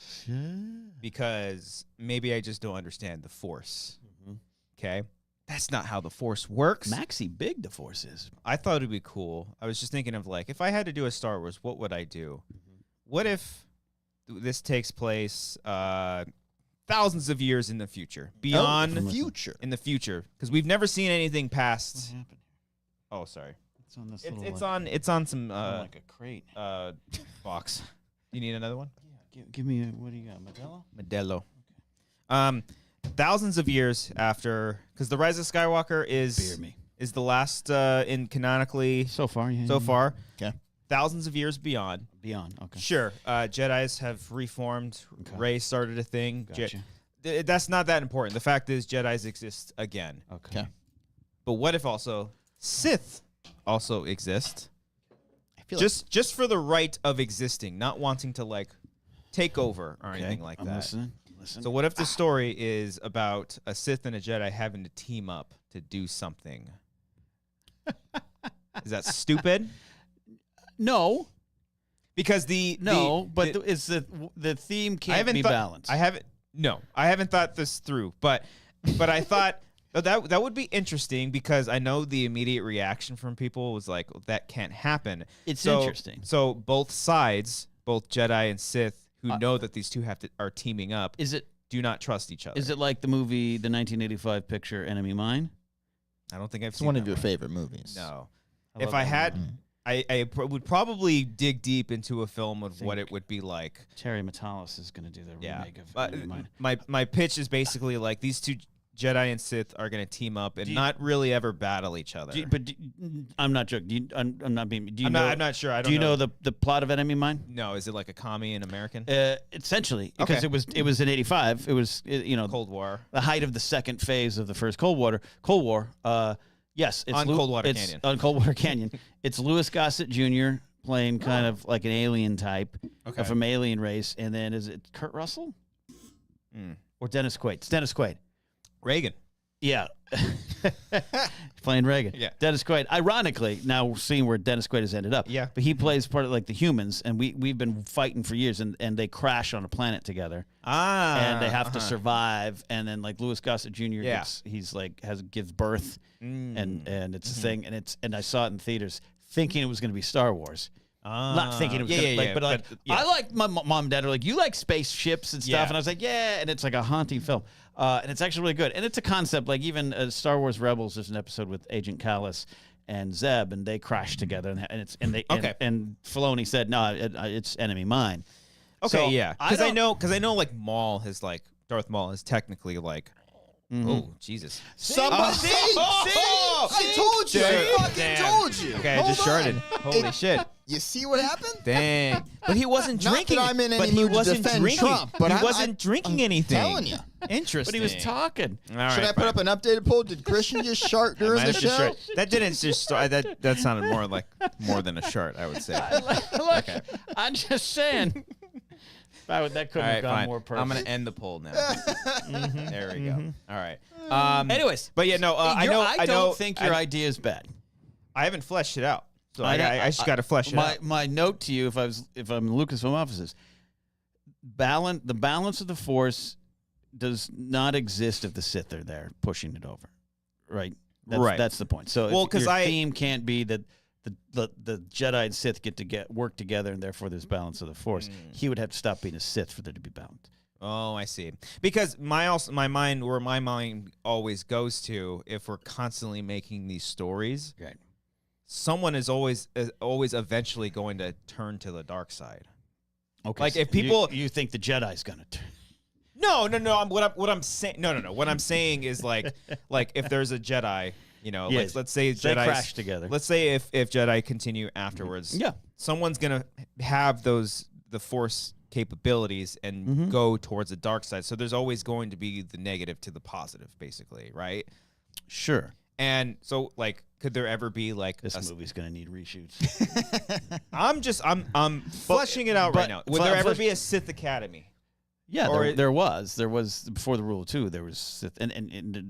Because maybe I just don't understand the Force. Okay, that's not how the Force works. Maxi big the Force is. I thought it'd be cool. I was just thinking of like, if I had to do a Star Wars, what would I do? What if this takes place thousands of years in the future, beyond the future, in the future, because we've never seen anything past. What happened? Oh, sorry. It's on this. It's on some like a crate. box. You need another one? Yeah. Give me what do you got? Modelo. Okay. Thousands of years after, because the Rise of Skywalker is the last in canonically so far. Yeah, so far. Okay. Thousands of years beyond. Okay. Sure. Jedis have reformed. Okay. Rey started a thing. Gotcha. That's not that important. The fact is, Jedis exist again. Okay. But what if also Sith also exist? I feel just for the right of existing, not wanting to like take over or anything like I'm that. Listening. So what if the story is about a Sith and a Jedi having to team up to do something? Is that stupid? No. Because it's the theme can't be balanced. I haven't thought this through, but I thought that would be interesting because I know the immediate reaction from people was like, that can't happen. It's interesting. So both sides, both Jedi and Sith, who know that these two are teaming up, do not trust each other. Is it like the movie, the 1985 picture, Enemy Mine? I don't think I've It's seen one that of your favorite movies. No. If I had, I would probably dig deep into a film of what it would be like. Terry Matalas is going to do the remake of Enemy Mine. My pitch is basically like these two Jedi and Sith are going to team up and not really ever battle each other. I'm not joking. I'm not being. I'm not sure. I don't do you know the plot of Enemy Mine? No. Is it like a commie in American? Essentially, because it was in '85. It was Cold War, the height of the second phase of the first Cold War. Yes, it's on Coldwater Canyon. On Coldwater Canyon, it's Louis Gossett Jr. playing kind of like an alien type from Alien Race, and then is it Kurt Russell or Dennis Quaid? It's Dennis Quaid. Reagan. Yeah. Playing Reagan. Yeah. Dennis Quaid. Ironically, now we're seeing where Dennis Quaid has ended up. Yeah. But he plays part of like the humans, and we've been fighting for years, and they crash on a planet together. And they have to survive, and then like Louis Gossett Jr. gives birth, and it's a thing, and I saw it in theaters thinking it was going to be Star Wars. Not thinking it was but I like my mom and dad are like, you like spaceships and stuff, and I was like, yeah, and it's like a haunting film, and it's actually really good, and it's a concept like even Star Wars Rebels. There's an episode with Agent Kallus and Zeb, and they crash together, and Filoni said no, it's Enemy Mine. Okay, So, yeah, because I know like Maul has like Darth Maul is technically like. Oh, Jesus. Somebody, I told you. I fucking told you. Okay, I just sharded. Holy shit. You see what happened? Dang. But he wasn't drinking. Not that I'm in any mood to defend Trump, but he wasn't drinking anything. I'm telling you. Interesting. But he was talking. All right, Should I put up an updated poll? Did Christian just shart during the show? That didn't just start. That sounded more than a shart, I would say. Look, I'm just saying. That couldn't have gone more perfect. I'm gonna end the poll now. There we go. All right. Anyways, but yeah, no. I don't think your idea is bad. I haven't fleshed it out, so I just got to flesh it out. My note to you, if I'm Lucasfilm offices, the balance of the Force does not exist if the Sith are there pushing it over, right? That's the point. So your theme can't be that the Jedi and Sith get to work together, and therefore there's balance of the Force. He would have to stop being a Sith for there to be balance. Oh, I see. Because my mind always goes to, if we're constantly making these stories, right, someone is always eventually going to turn to the dark side. Okay, like so if people, you think the Jedi's gonna turn. No. What I'm saying. No. What I'm saying is like if there's a Jedi, yes. let's say Jedi crash together. Let's say if Jedi continue afterwards, someone's gonna have the Force capabilities and go towards the dark side. So there's always going to be the negative to the positive, basically, right? Sure. And so, like, could there ever be like this movie's gonna need reshoots? I'm fleshing it out right now. Would there ever be a Sith Academy? Yeah, there was before the Rule of Two. There was Sith, and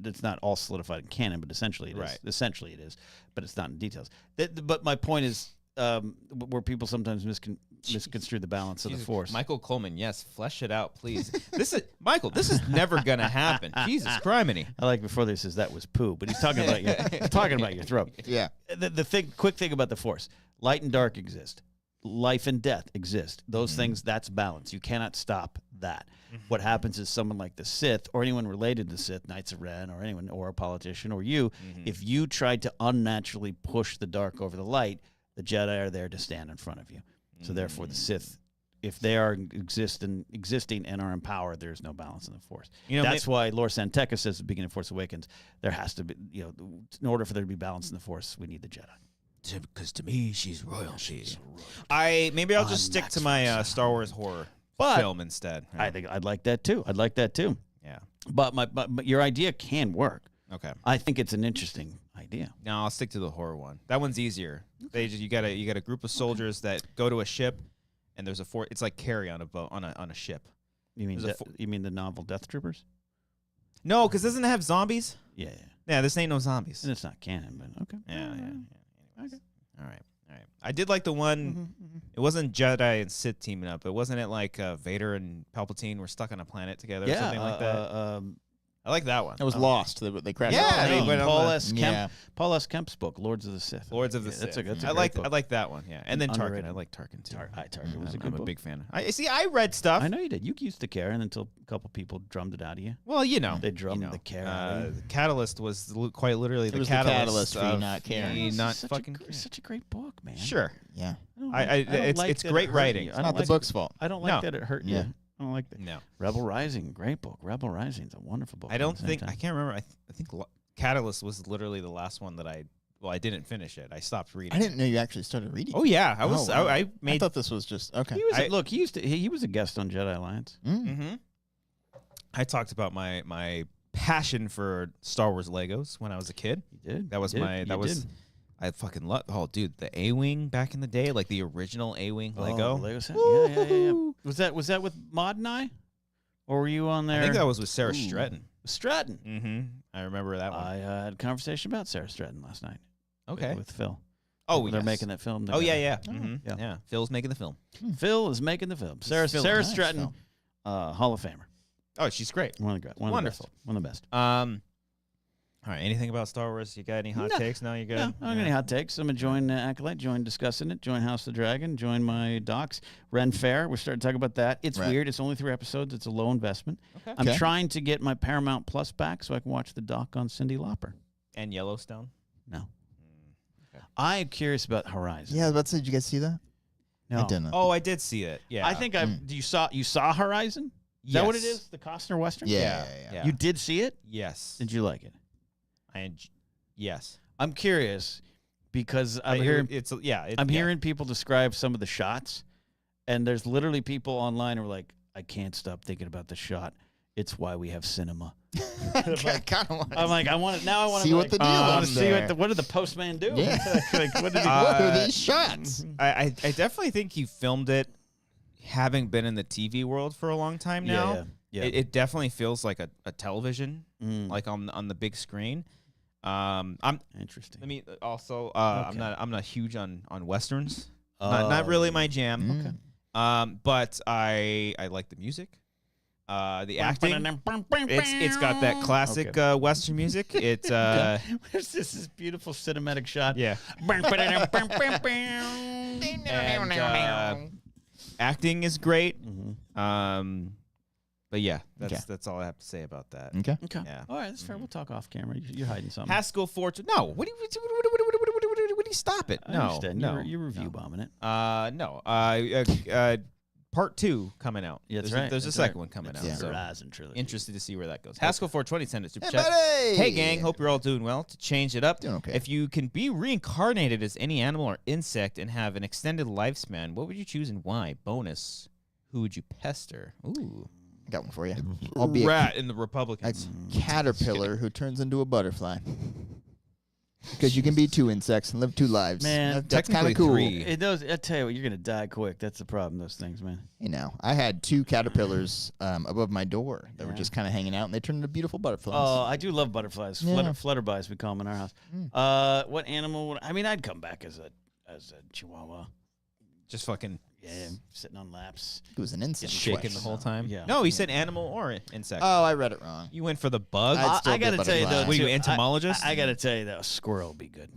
it's not all solidified in canon, but essentially it is. Right. Essentially it is, but it's not in details. But my point is, where people sometimes misconstrue the balance of the Force. Michael Coleman, yes, flesh it out, please. This is never gonna happen. Jesus criminy. I like before this says that was poo, but he's talking about your throat. Yeah. Quick thing about the Force: light and dark exist. Life and death exist. Those things, that's balance. You cannot stop that. What happens is someone like the Sith or anyone related to the Sith, Knights of Ren or anyone, or a politician or you, if you tried to unnaturally push the dark over the light, the Jedi are there to stand in front of you. So therefore the Sith, if they are existing and are in power, there's no balance in the Force. That's why Lord Santeca says at the beginning of Force Awakens, there has to be, in order for there to be balance in the Force, we need the Jedi. Because to me, she's royalty. I'll just stick to my Star Wars horror film instead. I think I'd like that too. Yeah. But your idea can work. Okay. I think it's an interesting idea. No, I'll stick to the horror one. That one's easier. Okay. You got a group of soldiers that go to a ship, and there's a fort. It's like Carrie on a boat on a ship. You mean the novel Death Troopers? No, because doesn't it have zombies? Yeah. Yeah, this ain't no zombies. And it's not canon, but okay. Yeah. Okay. All right. I did like the one. It wasn't Jedi and Sith teaming up. It wasn't like Vader and Palpatine were stuck on a planet together or something like that. I like that one. It was Lost. They crashed. Yeah, Paul S. Kemp's book, Lords of the Sith. Lords of the Sith. That's a I great book. I like that one. Yeah, and then Underrated. Tarkin. I like Tarkin too. Tarkin was a good I'm book. a big fan. I read stuff. I know you did. You used to care, and until a couple people drummed it out of you. Well, they drummed the care. Out of you. Catalyst was quite literally the catalyst for you not caring. Such a great book, man. Sure. Yeah. It's great writing. It's not the book's fault. I don't like that it hurt you. Yeah. I don't like that. No. Rebel Rising, great book. Rebel Rising is a wonderful book. I can't remember. I think Catalyst was literally the last one that I didn't finish it. I stopped reading. I didn't know you actually started reading. Oh yeah, I thought this was just okay. He was a guest on Jedi Alliance. Mm-hmm. I talked about my passion for Star Wars Legos when I was a kid. You did. That was I fucking love. Oh, dude, the A-wing back in the day, like the original A-wing Lego. Lego set. Yeah. Was that with Maud and I, or were you on there? I think that was with Sarah Stratton. Stratton. Mm-hmm. I remember that one. I had a conversation about Sarah Stratton last night. Okay. With Phil. Oh, they're making that film. Oh yeah. Mm-hmm. Yeah. Phil's making the film. Phil is making the film. Sarah Stratton, Hall of Famer. Oh, she's great. One of the great. Wonderful. One of the best. All right. Anything about Star Wars? You got any hot takes? No, you good? No, I don't got any hot takes. I'm enjoying Acolyte, enjoying discussing it, join House of the Dragon, join my docs. Ren Fair, we're starting to talk about that. It's weird. It's only 3 episodes. It's a low investment. Okay. I'm trying to get my Paramount Plus back so I can watch the doc on Cyndi Lauper. And Yellowstone? No. Okay. I'm curious about Horizon. Yeah, I was about to say, did you guys see that? No. I didn't. Oh, I did see it. Yeah. I think you saw Horizon? Is that what it is? The Costner Western? Yeah. You did see it? Yes. Did you like it? Yes. I'm curious because I'm hearing people describe some of the shots, and there's literally people online who are like, I can't stop thinking about the shot. It's why we have cinema. I'm like, I want to see what the deal is. I want to see what did the postman do? Yeah. What are these shots? I definitely think he filmed it. having been in the TV world for a long time now, it definitely feels like a television, like on the big screen. I'm interesting. Let me also. I'm not huge on westerns. Not really my jam. Okay. But I like the music. The acting. It's got that classic western music. It's There's this beautiful cinematic shot. Yeah. And, acting is great. But yeah, that's all I have to say about that. Okay. Yeah. All right, that's fair. We'll talk off camera. You're hiding something. Haskell Fortune. No. What do you stop it? I understand. You're review bombing it. No. Part 2 coming out. Yeah, that's right. There's a second one coming out. It's So Horizon trilogy. interested to see where that goes. Haskell 420 sent it super Hey, chat. buddy! Hey gang, hope you're all doing well. To change it up, Doing okay. if you can be reincarnated as any animal or insect and have an extended lifespan, what would you choose and why? Bonus, who would you pester? Ooh, I got one for you. I'll be rat in the a Republicans. caterpillar who turns into a butterfly. Because you can be 2 insects and live 2 lives. Man, that's kind of technically cool. 3. I tell you what, you're gonna die quick. That's the problem. Those things, man. You know, I had 2 caterpillars above my door that were just kind of hanging out, and they turned into beautiful butterflies. Oh, I do love butterflies. Yeah. Flutterbies, we call them in our house. What animal? I'd come back as a chihuahua. Just fucking Yeah, sitting on laps. It was an insect. shaking the whole time. Yeah. No, he said animal or insect. Oh, I read it wrong. You went for the bug. I'd still I do gotta tell you though, butterfly. What are you, too, entomologist? I gotta tell you that a squirrel would be good.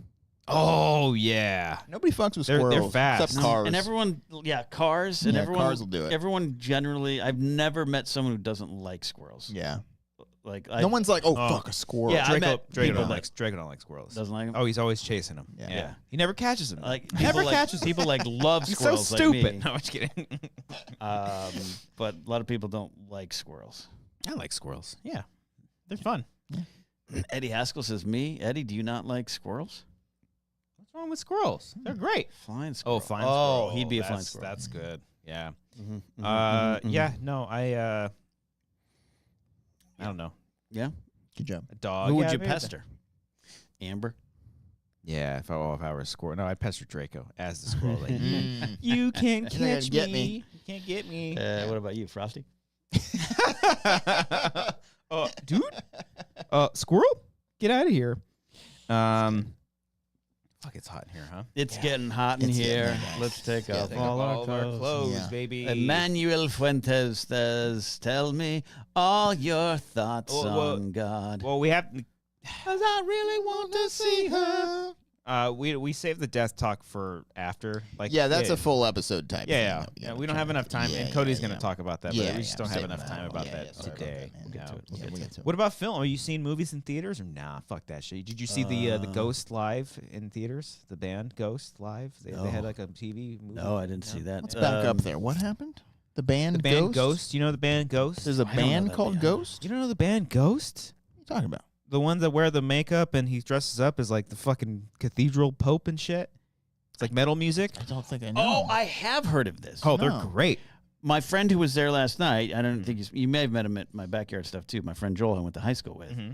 Oh yeah. Nobody fucks with They're squirrels. fast. Except cars. And everyone, cars, and Yeah, everyone, cars will do it. Everyone generally, I've never met someone who doesn't like squirrels. Yeah. Like No one's like, fuck a squirrel. Yeah, I met Draco people don't like squirrels. doesn't like them. Oh, he's always chasing them. Yeah. Yeah. He never catches them. Like never people catches them. people like love He's so squirrels. stupid. Like me. No, I'm just kidding. But a lot of people don't like squirrels. I like squirrels. Yeah. They're fun. Eddie Haskell says, "Me, Eddie, do you not like squirrels? What's wrong with squirrels? They're great. Flying squirrel. Oh, flying Oh, squirrel. he'd be a That's- flying squirrel. That's good. Yeah. Mhm, Yeah. No, I don't know. Yeah. Good job. A dog. Who would yeah, you maybe pester? Amber. Yeah, if I were a squirrel. No, I'd pester Draco as the squirrel. Like, Mm. you can't You're not gonna catch get me. me. You can't get me. What about you, Frosty? Dude? Squirrel? Get out of here. Fuck, it's hot in here, huh? It's getting hot in It's getting here. hot, guys. Let's take Yeah, off take all All of our clothes, Yeah. baby. Emmanuel Fuentes says, "Tell me all your thoughts Well, on God." Well, we have. 'Cause I really want to see her. We saved the death talk for after. Like, Yeah, that's a full episode type. Yeah, thing yeah. that We don't have enough time, and Cody's going to talk about that, Yeah, but we just don't have save enough that. time about Yeah, that sorry about today. that, man. We'll get to it. Yeah, we'll get to it. What about film? Are you seeing movies in theaters or nah? Fuck that shit. Did you see the Ghost live in theaters? The band Ghost live. They had like a TV movie. No, I didn't see that. Let's back up there. What happened? The band The band Ghost? Ghost. You know the band Ghost? There's a I don't know band that called band. Ghost? You don't know the band Ghost? What are you talking about? The ones that wear the makeup and he dresses up as like the fucking cathedral pope and shit. It's like metal music. I don't think I know. Oh, I have heard of this. Oh, they're No. great. My friend who was there last night, I don't think you may have met him at my backyard stuff too. My friend Joel, I went to high school with. Mm-hmm.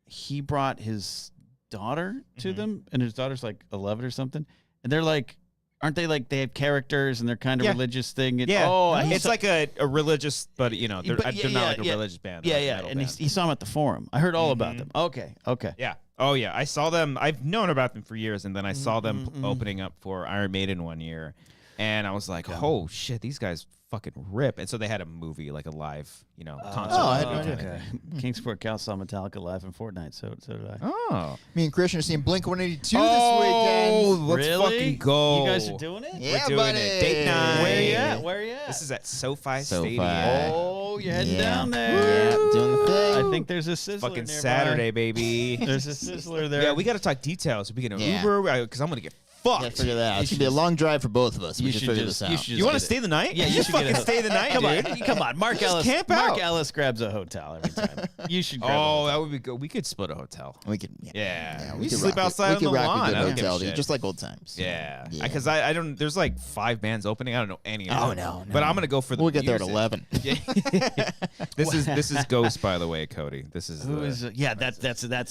He brought his daughter to them, and his daughter's like 11 or something. And they're like, aren't they like they have characters and they're kind of Yeah. religious thing? And, Yeah. Oh, it's like a religious, but you know, they're, But they're not like a yeah. religious band. yeah, they're like a yeah. metal And band. he saw him at the forum. I heard all about Mhm. them. Okay. Yeah. Oh, yeah. I saw them. I've known about them for years, and then I saw them opening up for Iron Maiden one year, and I was like, "Oh shit, these guys fucking rip!" And so they had a movie, like a live, concert. Oh, I had no movie idea. kind of Okay. thing. Kingsport Cal saw Metallica live in Fortnite, so did I. Oh, Me and Christian are seeing Blink 182 oh, this weekend. let's Really? fucking go! You guys are doing it? Yeah, doing buddy. it. Date night. Where you at? Where you at? This is at SoFi SoFi. Stadium. Oh, you're heading Yeah. down there. Yeah, doing the thing. I think there's a sizzler Fucking nearby. Saturday, baby. There's a sizzler there. Yeah, we got to talk details. We can Yeah. Uber because I'm gonna get Yeah, fucked. figure that out. You It's should going to be a just- long drive for both of us. you We should should figure just- this you out. should You want to get stay the night? Yeah, you should fucking get a- stay the night, Come dude. on, come on. Mark Ellis. camp Mark out. Ellis grabs a hotel every time. You should. Grab a Oh, hotel. that would be good. We could split a hotel. We could, Yeah. we We could sleep rock it. outside We on could the rock lawn. a I good don't give a hotel, dude, shit. just like old times. Yeah, Yeah. because I don't. There's like 5 bands opening. I don't know any of them. Oh, no. But I'm gonna go for the. We'll get there at music. 11. Yeah. This is Ghost, by the way, Cody. This is Who the, is? Yeah, that's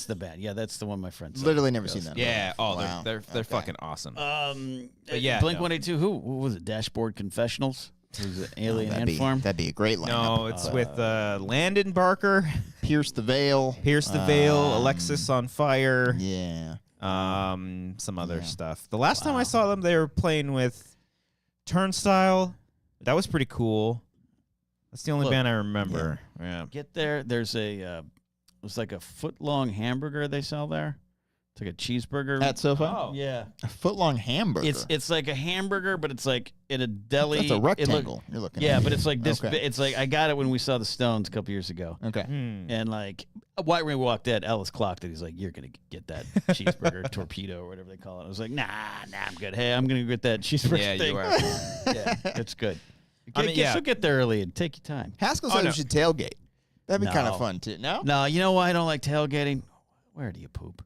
the band. Yeah, that's the one my friend said. Literally never seen that. Yeah. Oh, Wow. they're Okay. fucking awesome. But yeah, Blink no. 182. Who was it? Dashboard Confessionals. Who's it? Alien that'd Ant Farm? That'd be a great lineup. No, it's with Landon Barker, Pierce the Veil. Alexis on Fire. Yeah. Some other stuff. The last time I saw them, they were playing with Turnstile. That was pretty cool. That's the only band I remember. Yeah. Get there. There's it's like a foot-long hamburger they sell there. It's like a cheeseburger. At SoFi? Oh. Yeah. A foot-long hamburger. It's like a hamburger, but it's like in a deli. That's a rectangle you're looking at. Yeah, but it's like this. Okay. It's like I got it when we saw the Stones a couple years ago. Okay. And like, when we walked in, Ellis clocked it. He's like, "You're gonna get that cheeseburger torpedo or whatever they call it." I was like, "Nah, I'm good. Hey, I'm gonna get that cheeseburger Yeah, thing." you are. Yeah, it's good. Yeah. So get there early and take your time. Haskell said we should tailgate. That'd be kind of No. fun, too. No? No, you know why I don't like tailgating? Where do you poop?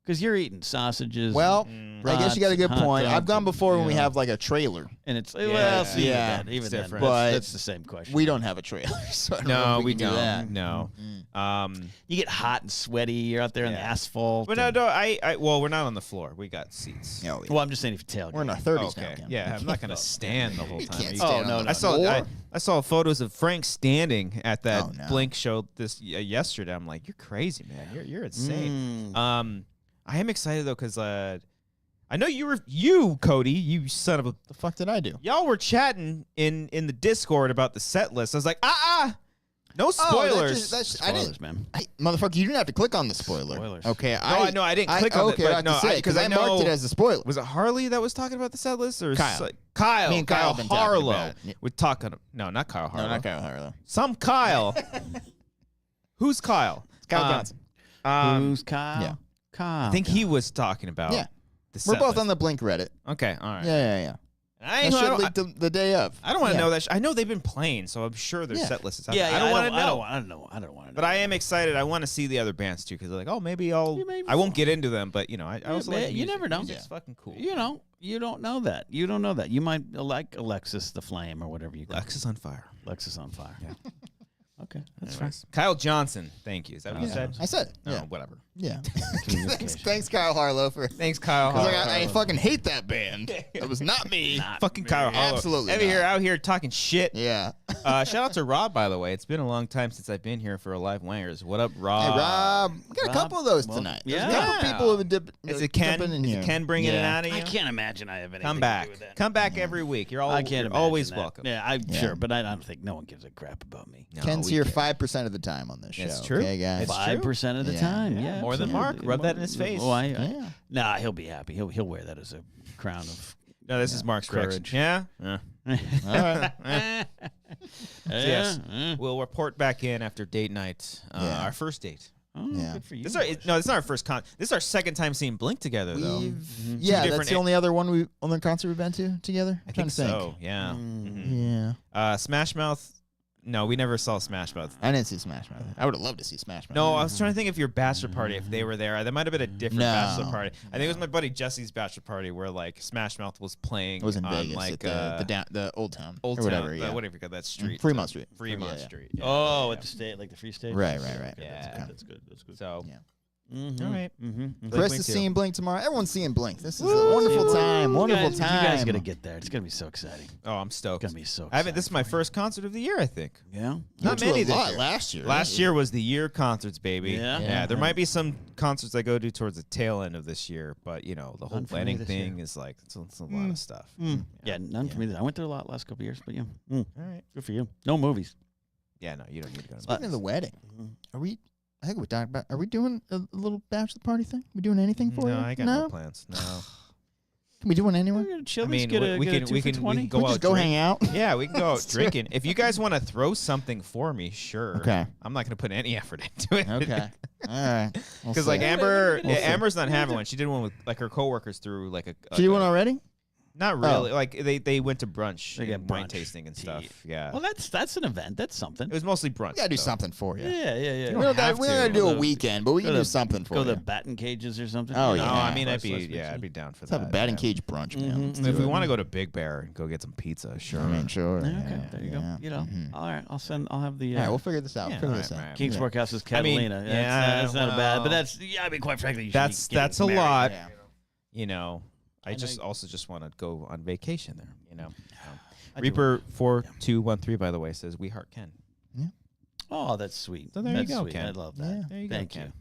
Because you're eating sausages. Well, I guess you got a good brats and point. hot I've gone dogs before and, when we you know, have like a trailer. and it's Yeah. even It's then, different. But that's the same question. We don't have a trailer, so I don't know No, if we can do don't. that. No. You get hot and sweaty. You're out there on the asphalt. But and- no, well, we're not on the floor. We got seats. Oh, yeah. Well, I'm just saying if you tailgate. We're in our 30s Okay. now. Ken. Yeah, I'm not gonna stand the whole You time. can't Are you stand kidding? on the I saw floor. I saw photos of Frank standing at that Oh, no. Blink show yesterday. I'm like, you're crazy, man. You're insane. I am excited though because I know you Cody, you son of a. The fuck did I do? Y'all were chatting in the Discord about the set list. I was like, no spoilers. Spoilers, man. Motherfucker, you didn't have to click on the spoiler. Spoilers. Okay, No, I know I didn't click on it, okay, but I have no, to say because I marked it as a spoiler. Was it Harley that was talking about the set list, or Kyle. Kyle? Me and Kyle have been talking Harlow. about it. Yeah. We're talking. No, not Kyle Harlow. No, not Kyle Harlow. Some Kyle. Who's Kyle? It's Kyle Johnson. Who's Kyle? yeah. Kyle. I think he was talking about. Yeah. The We're set both list. on the Blink Reddit. Okay, all right. Yeah. I That shit don't, leaked the day of. I don't want to Yeah. know that. I know they've been playing, so I'm sure their Yeah. set list is out. Yeah, I don't want to know. I don't want to know. But I am excited. I want to see the other bands too, because they're like, oh, maybe I won't get into them, but I also like the you music. never know. Music's fucking cool. You don't know that. You don't know that. You might like Alexis the Flame or whatever you call Lex is on fire. Alexis on fire. Yeah. Okay, that's Anyways. Kyle Johnson. Thank you. Is that what you said? I said it. No, Yeah. whatever. Yeah. Communication. Thanks, Kyle Harlow, for. Thanks, Kyle. Because Harlow. I fucking hate that band. That was not me. Fucking Kyle Harlow. Absolutely Out not. here talking shit. Yeah. Shout out to Rob, by the way. It's been a long time since I've been here for a live Wangers. What up, Rob? Hey, Rob. We got a couple of those well, tonight. yeah. There's a couple people who have been Is it Ken? jumping in Is here. it Ken bringing it out of you? I can't imagine I have anything Come to back. do with that. Come back every week. You're I can't you're imagine always that. welcome. Yeah, I'm sure, but I don't think no one gives a crap about me. No, Ken's we here can't. 5% of the time on this show. It's true. Okay, guys. It's 5% of the Yeah. time, Yeah. yeah. More than Mark. absolutely. Rub that in his face. Oh, Yeah. Nah, he'll be happy. He'll wear that as a crown of. No, this is Mark's Courage. reaction. Yeah? All right. So yes, we'll report back in after date night. Yeah. Our first date. Oh, Yeah. good for you. This is not our first This is our second time seeing Blink together, though. Yeah, different that's the only other concert we've been to together. I I'm think trying to so. Yeah. Mhm. Yeah. Smash Mouth. No, we never saw Smash Mouth. I didn't see Smash Mouth. I would have loved to see Smash Mouth. No, I was trying to think if your bachelor party, if they were there. That might have been a different No. bachelor party. I think it was my buddy Jesse's bachelor party where like Smash Mouth was playing. It was in on, Vegas like at the Old Town. Old or Town, whatever. Yeah. whatever you got that street. Fremont Street. Fremont Yeah. Street. Yeah. Oh, at the state, like the free state. Right. Yeah. That's good. That's good. So, Yeah. Mm-hmm. all right. Mm-hmm. Chris Blink is too. seeing Blink tomorrow. Everyone's seeing Blink. This is a wonderful time. Wonderful time. You guys gotta get there. It's gonna be so exciting. Oh, I'm stoked. It's gonna be so. I haven't. This is my exciting first concert of the year, I think. for you. Yeah. Not to many a this lot year. last year. Last year was the year concerts, baby. Yeah? Yeah. There might be some concerts I go to towards the tail end of this year, but the whole None for me planning this thing is like it's a lot of stuff. Yeah, none for me. I went there a lot last couple of years, but yeah. All right. Good for you. No movies. Yeah. No, you don't need to go. To Speaking of the wedding, are we? I think we talked about. Are we doing a little bachelor party thing? We doing anything for you? No, I got no plans. No. Can we do one anywhere? We're gonna chill. I mean, get a, we get a can 2 we for can 20. go We out just go drink. hang out. Yeah, we can go out drinking. If you guys want to throw something for me, sure. Okay. I'm not going to put any effort into it. Okay. All right. Because like Amber, We'll see. Amber's not having one. She did one with like her coworkers through like a. Did you one already? Not really. Like they went to brunch, They get and wine brunch. tasting and stuff. Yeah. Well, that's an event. That's something. It was mostly brunch. We gotta do though. something for you. Yeah. We don't don't have gotta to. do a Go to- weekend, but we go can to- do something for Go you. to the batting cages or something. Oh, No, yeah. I mean Let's I'd be down for Let's that. have a batting yeah. cage brunch, man. Let's If do we it. want to go to Big Bear and go get some pizza, sure. I mean, sure. Yeah, Yeah, okay, there you yeah. go. You know, Mhm. all right. I'll have the All right, we'll figure this out. Yeah, Figure all this right, out. right. King's Yeah. Workhouse's I mean, Catalina. yeah, that's not bad, but well, that's I mean, quite frankly, you should That's be getting a married. lot. Yeah. I just want to go on vacation there. Reaper4213, by the way, says we heart Ken. Yeah. Oh, that's sweet. So there that's you go, sweet. Ken. I love that. Yeah. There you go, Thank Ken. you.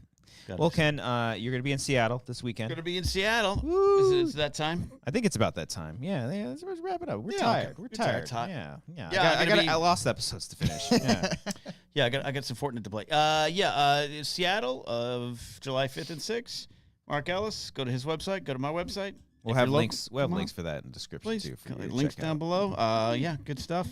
Well, Ken, you're going to be in Seattle this weekend. Going to be in Seattle. Is it that time? I think it's about that time. Yeah, let's wrap it up. We're Yeah, tired. okay. We're You're tired. tired. Yeah. I lost episodes to finish. Yeah. Yeah, I got some Fortnite to play. Seattle of July 5th and 6th. Mark Ellis, go to his website. Go to my website. We'll If have you're links. local, We'll have come on. links for that in the description Please, too. For you to links check down out. below. Yeah, good stuff.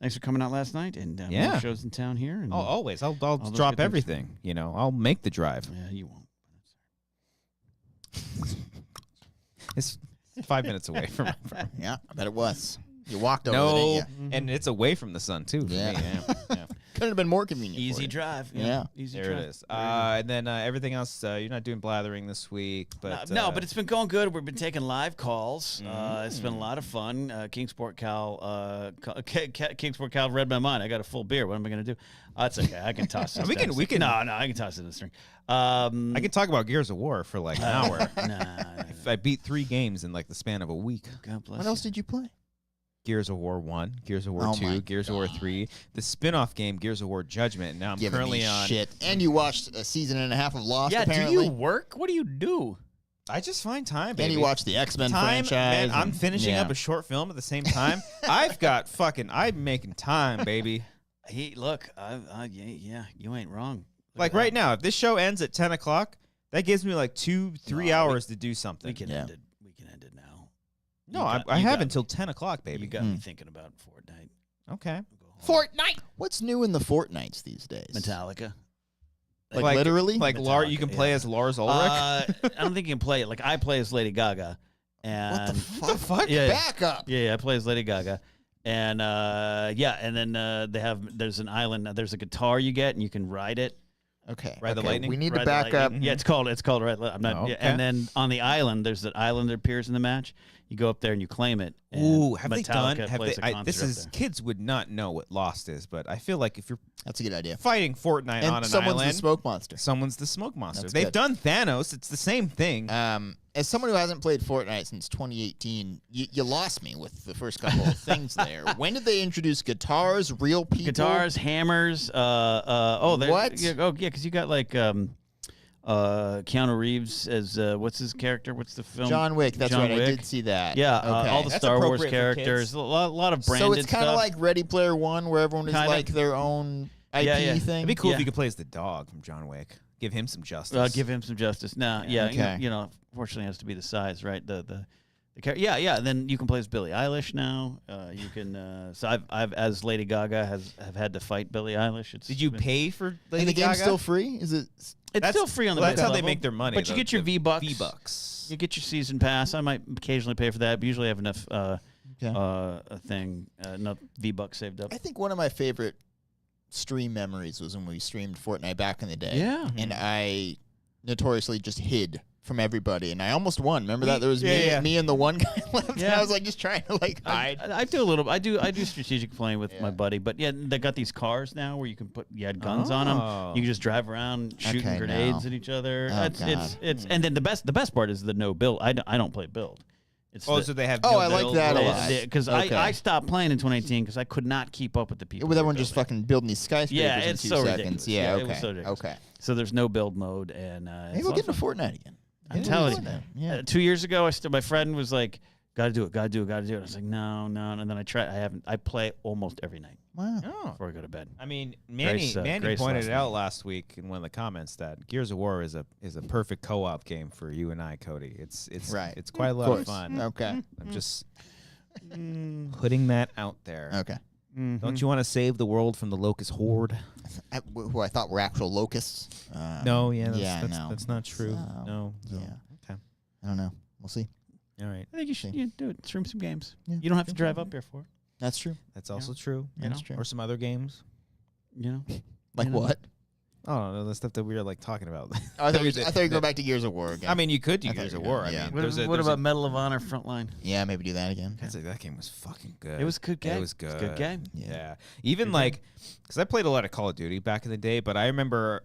Thanks for coming out last night and Yeah. more shows in town here. And, Oh, always. I'll those drop good things. everything. You know, I'll make the drive. Yeah, you won't. It's 5 minutes away from. Yeah, I bet it was. You walked over there, No, didn't and it's away from the sun too. For Yeah. me. Yeah. Couldn't have been more convenient. for Easy you. drive. Yeah. Easy There drive. it is. And then everything else, you're not doing blathering this week, but No, but it's been going good. We've been taking live calls. It's been a lot of fun. Kingsport Cal read my mind. I got a full beer. What am I going to do? That's okay. I can toss this. We can- No, I can toss it in the string. I can talk about Gears of War for like an hour. Nah. I beat 3 games in like the span of a week. God bless What else did you play? Gears of War 1, Gears of War Oh 2, my Gears of War 3, the spin-off game Gears of War Judgment. Now I'm Giving currently me on. shit. And you watched a season and a half of Lost. Yeah, apparently. do you work? What do you do? I just find time, baby. And you watched the X-Men time, franchise. man. I'm and- finishing yeah. up a short film at the same time. I'm making time, baby. Look, yeah, you ain't wrong. Look Like at right that. now, if this show ends at 10 o'clock, that gives me like 2-3 No, hours to do something. We can Yeah. end it. We can end it now. No, You I have got until me. 10 o'clock, baby. You got me thinking about Fortnite. Okay. Go home. Fortnite. What's new in the Fortnites these days? Metallica. Like literally? Like Metallica, you can play yeah. as Lars Ulrich. I don't think you can play it. Like I play as Lady Gaga, and What the fuck? fuck? Yeah. Back up. yeah, I play as Lady Gaga, and and then there's an island. There's a guitar you get, and you can ride it. Okay. Ride the okay, lightning? We need to Ride the back up. lightning. Yeah, it's called Ride. I'm not. Oh, yeah, okay. and then on the island, there's that island that appears in the match. You go up there and you claim it. And Ooh, have they Metallica done? Have plays they? a concert This up is there. kids would not know what Lost is, but I feel like if you're That's a good idea. fighting Fortnite And on an someone's island, the smoke monster. someone's the smoke monster. That's They've good. done Thanos. It's the same thing. As someone who hasn't played Fortnite since 2018, you lost me with the first couple of things there. When did they introduce guitars, real people? Guitars, hammers. What? Yeah, because you got like Keanu Reeves as what's his character? What's the film? John Wick. That's John right. Wick. I did see that. Yeah, Okay. all the That's Star Wars appropriate for characters. kids. A lot of branded So it's kind of stuff. like Ready Player One, where everyone is Kinda. like their own IP Yeah. thing. It'd be cool if yeah. you could play as the dog from John Wick. Give him some justice. Give him some justice. No, yeah, Okay. Fortunately, it has to be the size, right? The yeah. And then you can play as Billie Eilish now. You can. So I've as Lady Gaga have had to fight Billie Eilish. Did you pay for Lady And the game's Gaga? still free? Is it? It's still free on the. Well, that's base how they level, make their money. But you get your V-Bucks. V-Bucks. You get your season pass. I might occasionally pay for that. But usually I have enough enough V-Bucks saved up. I think one of my favorite stream memories was when we streamed Fortnite back in the day. Yeah. And I notoriously just hid from everybody, and I almost won. Remember that? There was yeah. me and the one guy left. And Yeah. I was like just trying to like hide. I do a little. I do strategic playing with my buddy. But yeah, they got these cars now where you can you had guns on Oh. them. You can just drive around shooting Okay, grenades no. at each other. Oh, It's and then the best part is the no build. I don't play build. It's Oh, so they have. Oh, no I like build that a rules. lot. because Okay. I stopped playing in 2018 because I could not keep up with the people. With who were everyone just building. fucking building these skyscrapers Yeah, in it's 2 so seconds. ridiculous. Yeah, Yeah, it okay. was so ridiculous. Okay. So there's no build mode, and Maybe it's we'll a get lot into of fun. Fortnite again. I'm Maybe telling we'll you. do that. Yeah. 2 years ago, my friend was like, "Gotta do it. I was like, "No," and then I tried. I play almost every night Wow. Oh. before I go to bed. I mean, Manny Grace pointed last it out night. last week in one of the comments that Gears of War is a perfect co-op game for you and I, Cody. It's Right. It's quite a lot of fun. Okay. I'm just putting that out there. Okay. Don't you want to save the world from the locust horde? Who I thought were actual locusts. No, yeah, no. that's not true. So, No. Yeah. Okay. I don't know. We'll see. All right. I think you should do it. Stream some games. Yeah. You don't have to drive up here for it. That's true. That's also true. That's true. Or some other games. You know. Like you know. what? Oh, no, the stuff that we were like talking about. Oh, I thought you go back to Gears of War again. I mean, you could do I thought Gears you of were War. gonna- I yeah. mean, What there's about a, Medal of Honor Frontline? yeah, maybe do that again. that game was fucking good. It was a good game. It was good. It's a good game. Yeah. Even like, because I played a lot of Call of Duty back in the day, but I remember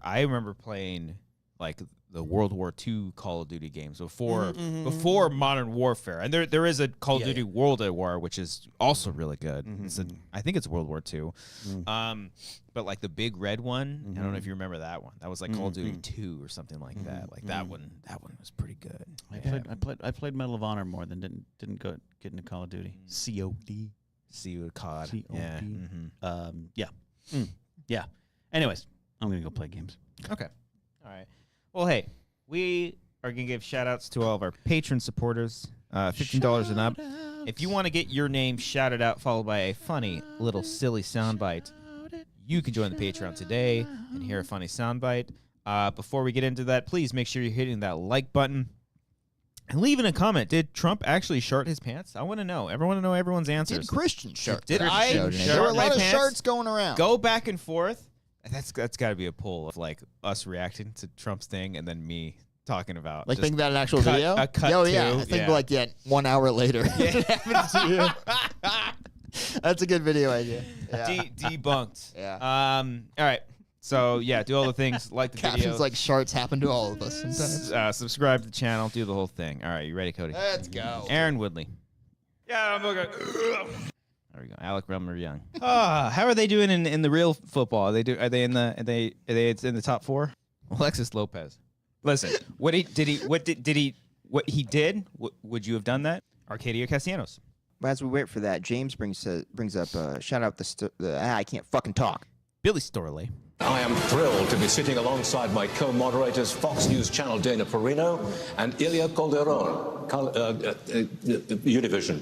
playing like World War II Call of Duty games before Modern Warfare. And there is a Call of Duty World at War, which is also really good. I think it's World War II. But like the big red one, I don't know if you remember that one. That was like Call of Duty 2 or something like that. Like that one was pretty good. I played Medal of Honor more than didn't get into Call of Duty. COD. COD. Yeah. Yeah. Anyways, I'm gonna go play games. Okay. All right. Well, hey, we are going to give shout-outs to all of our patron supporters, $15 and up. If you want to get your name shouted out followed by a funny little silly soundbite, you can join the Patreon today and hear a funny soundbite. Before we get into that, please make sure you're hitting that like button and leaving a comment. Did Trump actually shart his pants? I want to know. Everyone want to know everyone's answers. Did Christian shart? Did I shart There were a lot of my pants? sharts going around. Go back and forth. That's got to be a poll of like us reacting to Trump's thing and then me talking about Like just think about an actual video? A cut yeah. I think like 1 hour later. It happened to you. That's a good video idea. Yeah. Debunked. Yeah. All right. So yeah, do all the things, like the Captions video, like sharts happen to all of us sometimes. subscribe to the channel, do the whole thing. All right, you ready, Cody? Let's go. Aaron Woodley. Yeah, I'm looking. There we go. Alec Rumler Young. How are they doing in the real football? Are they in the top 4? Alexis Lopez. Listen, what he did? Would you have done that? Arcadio Castellanos. As we wait for that, James brings up shout out I can't fucking talk. Billy Storley. I am thrilled to be sitting alongside my co-moderators, Fox News Channel Dana Perino and Ilya Calderon, Univision.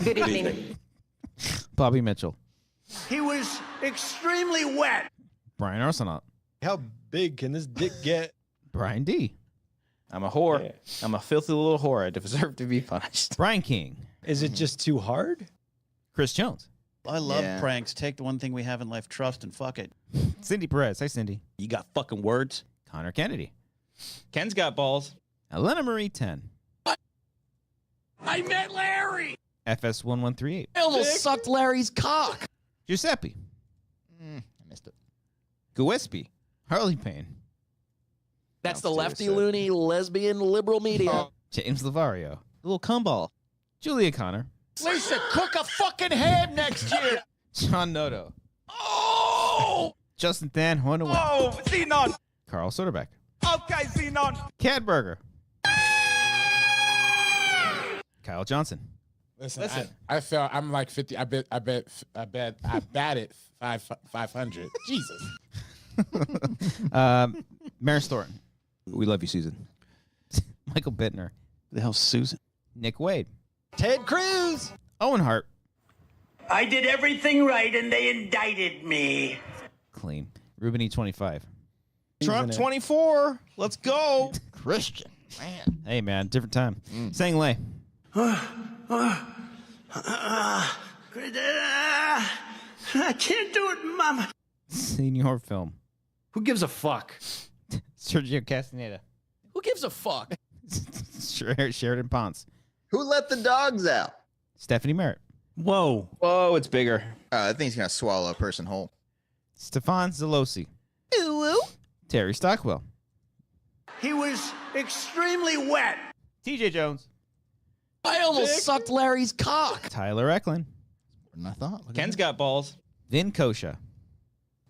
Good evening. Bobby Mitchell. He was extremely wet. Brian Arsenault. How big can this dick get? Brian D. I'm a whore. Yeah. I'm a filthy little whore. I deserve to be punished. Brian King. Is it just too hard? Chris Jones. I love pranks. Take the one thing we have in life, trust, and fuck it. Cindy Perez. Hi, Cindy. You got fucking words? Connor Kennedy. Ken's got balls. Elena Marie 10. What? I met Larry. FS1138. I almost sucked Larry's cock. Giuseppe. I missed it. Gillespie. Harley Payne. That's the lefty loony lesbian liberal media. James Lavario. Little cumball. Julia Connor. Lisa, cook a fucking ham next year. John Noto. Oh! Justin Than. Oh, Zenon. Carl Soderbeck. Okay, Zenon. Cadburger. Kyle Johnson. Listen. I felt I'm like 50. I batted 500. Jesus. Maris Thornton. We love you, Susan. Michael Bittner. The hell's Susan? Nick Wade. Ted Cruz. Owen Hart. I did everything right and they indicted me. Clean. Ruben E25. Trump 24. Let's go. Christian. Man. Hey, man. Different time. Sang Lay. I can't do it, Mama. Senior film. Who gives a fuck? Sergio Castaneda. Who gives a fuck? Sheridan Ponce. Who let the dogs out? Stephanie Merritt. Whoa. Whoa, it's bigger. I think he's going to swallow a person whole. Stefan Zalosi. Ooh. Terry Stockwell. He was extremely wet. TJ Jones. I almost sucked Larry's cock. Tyler Eklund. What I thought. Ken's got balls. Vin Kosha.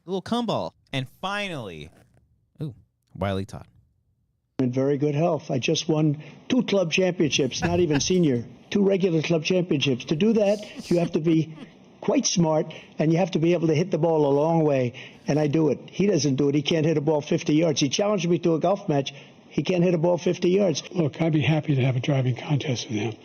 Little cumball. And finally, Wiley Todd. In very good health. I just won 2 club championships, not even senior, 2 regular club championships. To do that, you have to be quite smart, and you have to be able to hit the ball a long way, and I do it. He doesn't do it. He can't hit a ball 50 yards. He challenged me to a golf match. He can't hit a ball 50 yards. Look, I'd be happy to have a driving contest with him.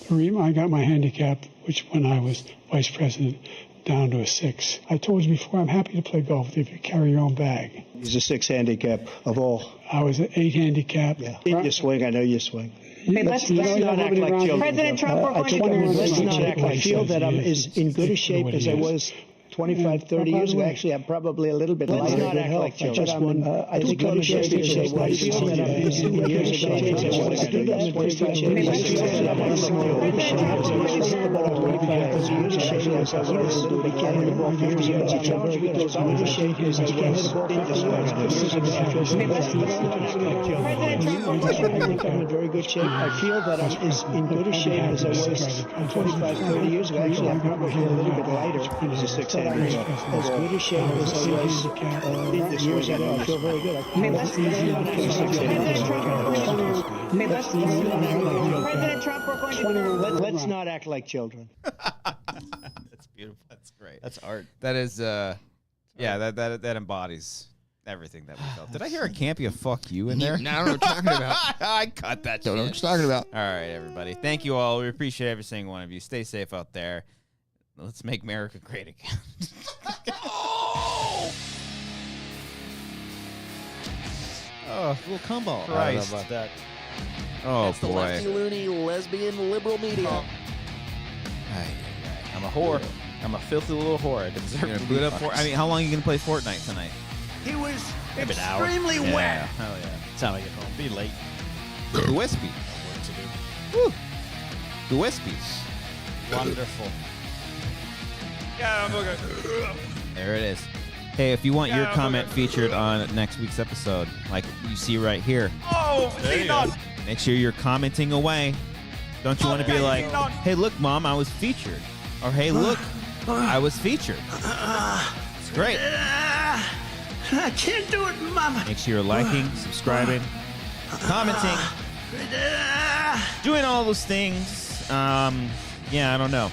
The reason I got my handicap, which when I was vice president, down to a 6. I told you before, I'm happy to play golf if you carry your own bag. He's a 6 handicap of all. I was an 8 handicap. Yeah. You swing. I know you swing. Hey, let's not act like Joe. President Trump, we're going to let's not act. I feel that I'm as in good a shape as I was 25, 30 years ago. Actually, I'm probably a little bit lighter. Let's not act like Joe. I just won. I think good shape as I was. I feel that I'm as in good shape as I was. because I was carrying the ball 50 yards. He challenged me to as good a shape as I was. I'm in very good shape. I feel that I'm as in good a shape as I was 25, 30 years ago. Actually, I've got my hair a little bit lighter as a 6-handed. As good a shape as I was years ago. I feel very good. President Trump, we're going to let's not act like children. That's beautiful. That's great. That's art. That is, that embodies everything that we felt. Did I hear a campy fuck you in there? No, I don't know what you're talking about. I cut that Don't know shit. what you're talking about. All right, everybody. Thank you all. We appreciate every single one of you. Stay safe out there. Let's make America great again. Oh, little combo. Christ. That. Oh, That's the boy. lefty loony lesbian liberal media. I'm a whore. I'm a filthy little whore. I deserve You're to gonna be boot up fucked. I mean, how long are you going to play Fortnite tonight? He was Maybe an hour. extremely Yeah, wet. hell yeah. Time I get home. Be late. The Wispy. Work to do. Woo. The Wispies. Wonderful. There it is. Hey, if you want your comment featured on next week's episode, like you see right here, make sure you're commenting away. Don't you want to be like, hey, look, Mom, I was featured. Or, hey, look, I was featured. It's great. I can't do it, Mama. Make sure you're liking, subscribing, commenting, doing all those things. Yeah, I don't know.